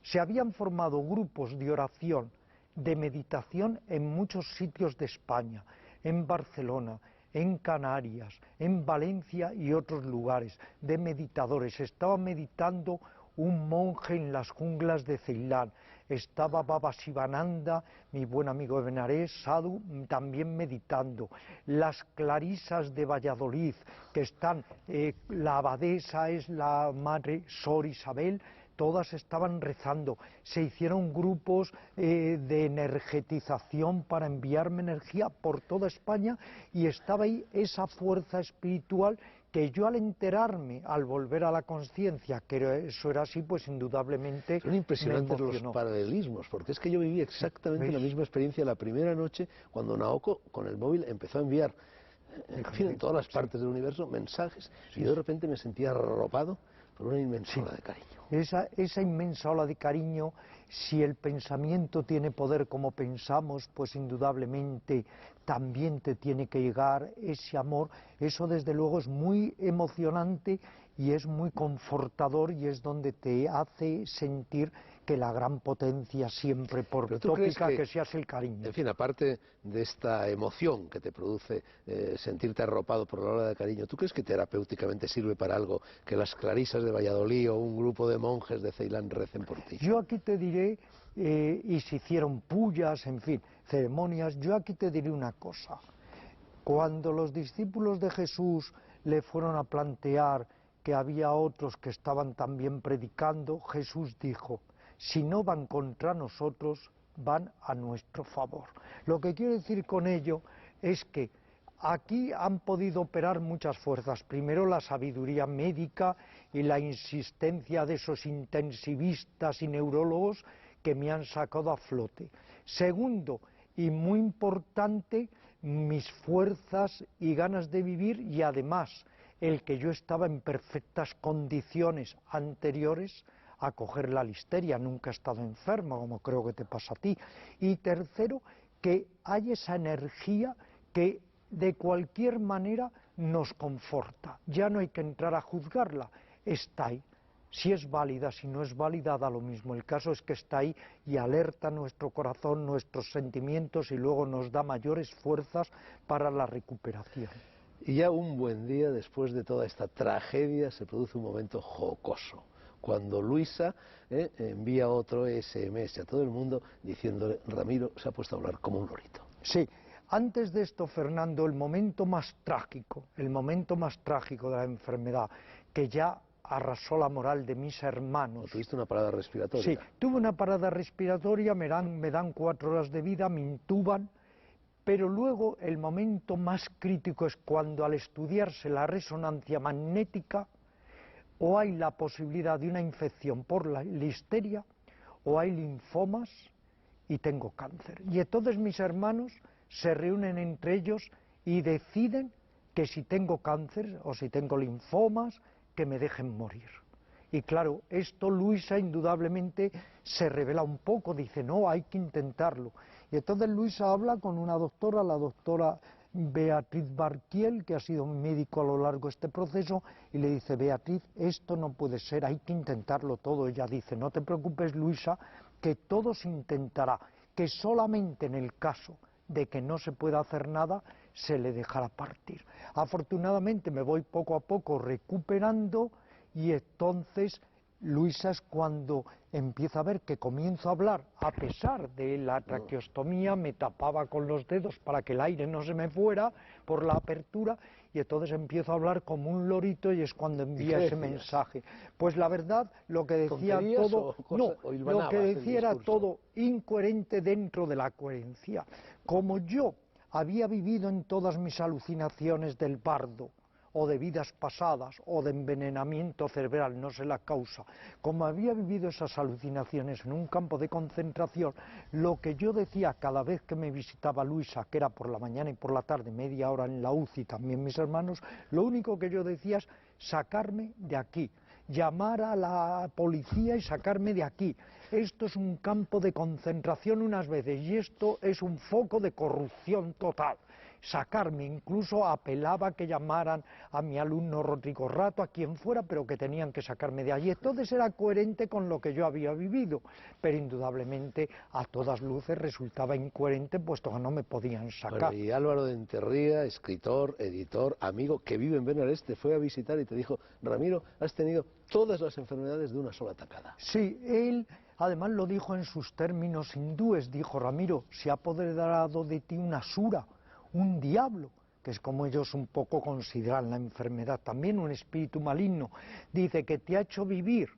[SPEAKER 2] Se habían formado grupos de oración, de meditación en muchos sitios de España, en Barcelona, en Canarias, en Valencia y otros lugares, de meditadores. Estaba meditando un monje en las junglas de Ceilán, estaba Baba Sivananda, mi buen amigo de Benarés, Sadhu, también meditando. Las clarisas de Valladolid, que están, la abadesa es la madre Sor Isabel, todas estaban rezando, se hicieron grupos de energetización para enviarme energía por toda España y estaba ahí esa fuerza espiritual que yo al enterarme, al volver a la conciencia, que eso era así, pues indudablemente
[SPEAKER 1] son impresionantes
[SPEAKER 2] me emocionó.
[SPEAKER 1] Los paralelismos, porque es que yo viví exactamente la misma experiencia la primera noche cuando Naoko con el móvil empezó a enviar, en fin, en todas las partes del universo, mensajes, y yo de repente me sentía arropado por una inmensa ola de cariño.
[SPEAKER 2] Esa inmensa ola de cariño, si el pensamiento tiene poder como pensamos, pues indudablemente también te tiene que llegar ese amor. Eso desde luego es muy emocionante y es muy confortador y es donde te hace sentir que la gran potencia siempre, por tópica que seas, el cariño.
[SPEAKER 1] En fin, aparte de esta emoción que te produce sentirte arropado por la ola de cariño, ¿tú crees que terapéuticamente sirve para algo que las clarisas de Valladolid o un grupo de monjes de Ceilán recen por ti?
[SPEAKER 2] Yo aquí te diré, y se hicieron pullas, en fin, ceremonias, yo aquí te diré una cosa. Cuando los discípulos de Jesús le fueron a plantear que había otros que estaban también predicando, Jesús dijo, si no van contra nosotros, van a nuestro favor. Lo que quiero decir con ello es que aquí han podido operar muchas fuerzas. Primero, la sabiduría médica y la insistencia de esos intensivistas y neurólogos que me han sacado a flote. Segundo, y muy importante, mis fuerzas y ganas de vivir y además el que yo estaba en perfectas condiciones anteriores a coger la listeria, nunca he estado enfermo, como creo que te pasa a ti. Y tercero, que hay esa energía que de cualquier manera nos conforta. Ya no hay que entrar a juzgarla, está ahí. Si es válida, si no es válida, da lo mismo. El caso es que está ahí y alerta nuestro corazón, nuestros sentimientos y luego nos da mayores fuerzas para la recuperación.
[SPEAKER 1] Y ya un buen día, después de toda esta tragedia, se produce un momento jocoso, cuando Luisa envía otro SMS a todo el mundo diciéndole, Ramiro se ha puesto a hablar como un lorito.
[SPEAKER 2] Sí, antes de esto, Fernando, el momento más trágico de la enfermedad, que ya arrasó la moral de mis hermanos.
[SPEAKER 1] ¿Tuviste una parada respiratoria?
[SPEAKER 2] Sí, tuve una parada respiratoria, me dan 4 horas de vida, me intuban, Pero luego el momento más crítico es cuando al estudiarse la resonancia magnética o hay la posibilidad de una infección por la listeria o hay linfomas y tengo cáncer. Y entonces mis hermanos se reúnen entre ellos y deciden que si tengo cáncer o si tengo linfomas, que me dejen morir. Y claro, esto Luisa indudablemente se revela un poco, dice, no, hay que intentarlo. Y entonces Luisa habla con una doctora, la doctora Beatriz Barquiel, que ha sido mi médico a lo largo de este proceso, y le dice, Beatriz, esto no puede ser, hay que intentarlo todo. Ella dice, no te preocupes, Luisa, que todo se intentará, que solamente en el caso de que no se pueda hacer nada, se le dejará partir. Afortunadamente me voy poco a poco recuperando, y entonces Luisa es cuando empieza a ver que comienzo a hablar, a pesar de la traqueostomía, me tapaba con los dedos para que el aire no se me fuera por la apertura, y entonces empiezo a hablar como un lorito, y es cuando envía ese mensaje. Pues la verdad, lo que decía todo, lo que decía era todo incoherente dentro de la coherencia. Como yo había vivido en todas mis alucinaciones del bardo, o de vidas pasadas, o de envenenamiento cerebral, no sé la causa, como había vivido esas alucinaciones en un campo de concentración, lo que yo decía cada vez que me visitaba Luisa, que era por la mañana y por la tarde, media hora en la UCI, también mis hermanos, lo único que yo decía es sacarme de aquí, llamar a la policía y sacarme de aquí. Esto es un campo de concentración unas veces, y esto es un foco de corrupción total. Sacarme, incluso apelaba a que llamaran a mi alumno Rodrigo Rato, a quien fuera, pero que tenían que sacarme de allí. Entonces era coherente con lo que yo había vivido, pero indudablemente a todas luces resultaba incoherente, puesto que no me podían sacar.
[SPEAKER 1] Bueno, y Álvaro de Enterría, escritor, editor, amigo, que vive en Benalés, te fue a visitar y te dijo, Ramiro, has tenido todas las enfermedades de una sola tacada.
[SPEAKER 2] Sí, él además lo dijo en sus términos hindúes, dijo, Ramiro, se ha apoderado de ti una asura, un diablo, que es como ellos un poco consideran la enfermedad, también un espíritu maligno. Dice que te ha hecho vivir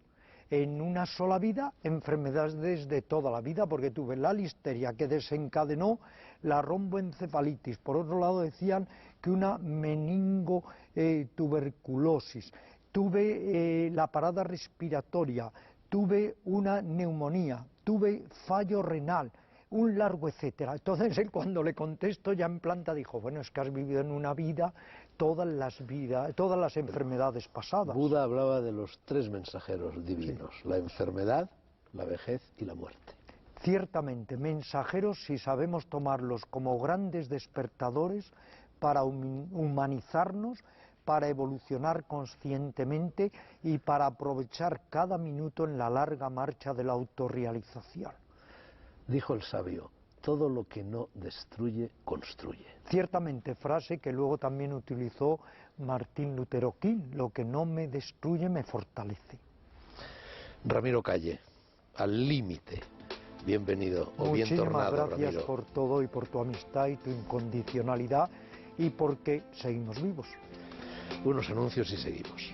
[SPEAKER 2] en una sola vida enfermedades de toda la vida, porque tuve la listeria que desencadenó la romboencefalitis. Por otro lado decían que una meningotuberculosis, tuve la parada respiratoria, tuve una neumonía, tuve fallo renal, un largo etcétera. Entonces él, cuando le contesto ya en planta, dijo, bueno, es que has vivido en una vida todas las enfermedades pasadas.
[SPEAKER 1] Buda hablaba de los tres mensajeros divinos, sí. La enfermedad, la vejez y la muerte.
[SPEAKER 2] Ciertamente, mensajeros si sabemos tomarlos como grandes despertadores para humanizarnos, para evolucionar conscientemente y para aprovechar cada minuto en la larga marcha de la autorrealización.
[SPEAKER 1] Dijo el sabio, todo lo que no destruye, construye.
[SPEAKER 2] Ciertamente, frase que luego también utilizó Martín Lutero King, lo que no me destruye me fortalece.
[SPEAKER 1] Ramiro Calle, al límite, bienvenido o bien tornado,
[SPEAKER 2] Muchísimas gracias,
[SPEAKER 1] Ramiro.
[SPEAKER 2] por todo y por tu amistad y tu incondicionalidad y porque seguimos vivos.
[SPEAKER 1] Unos anuncios y seguimos.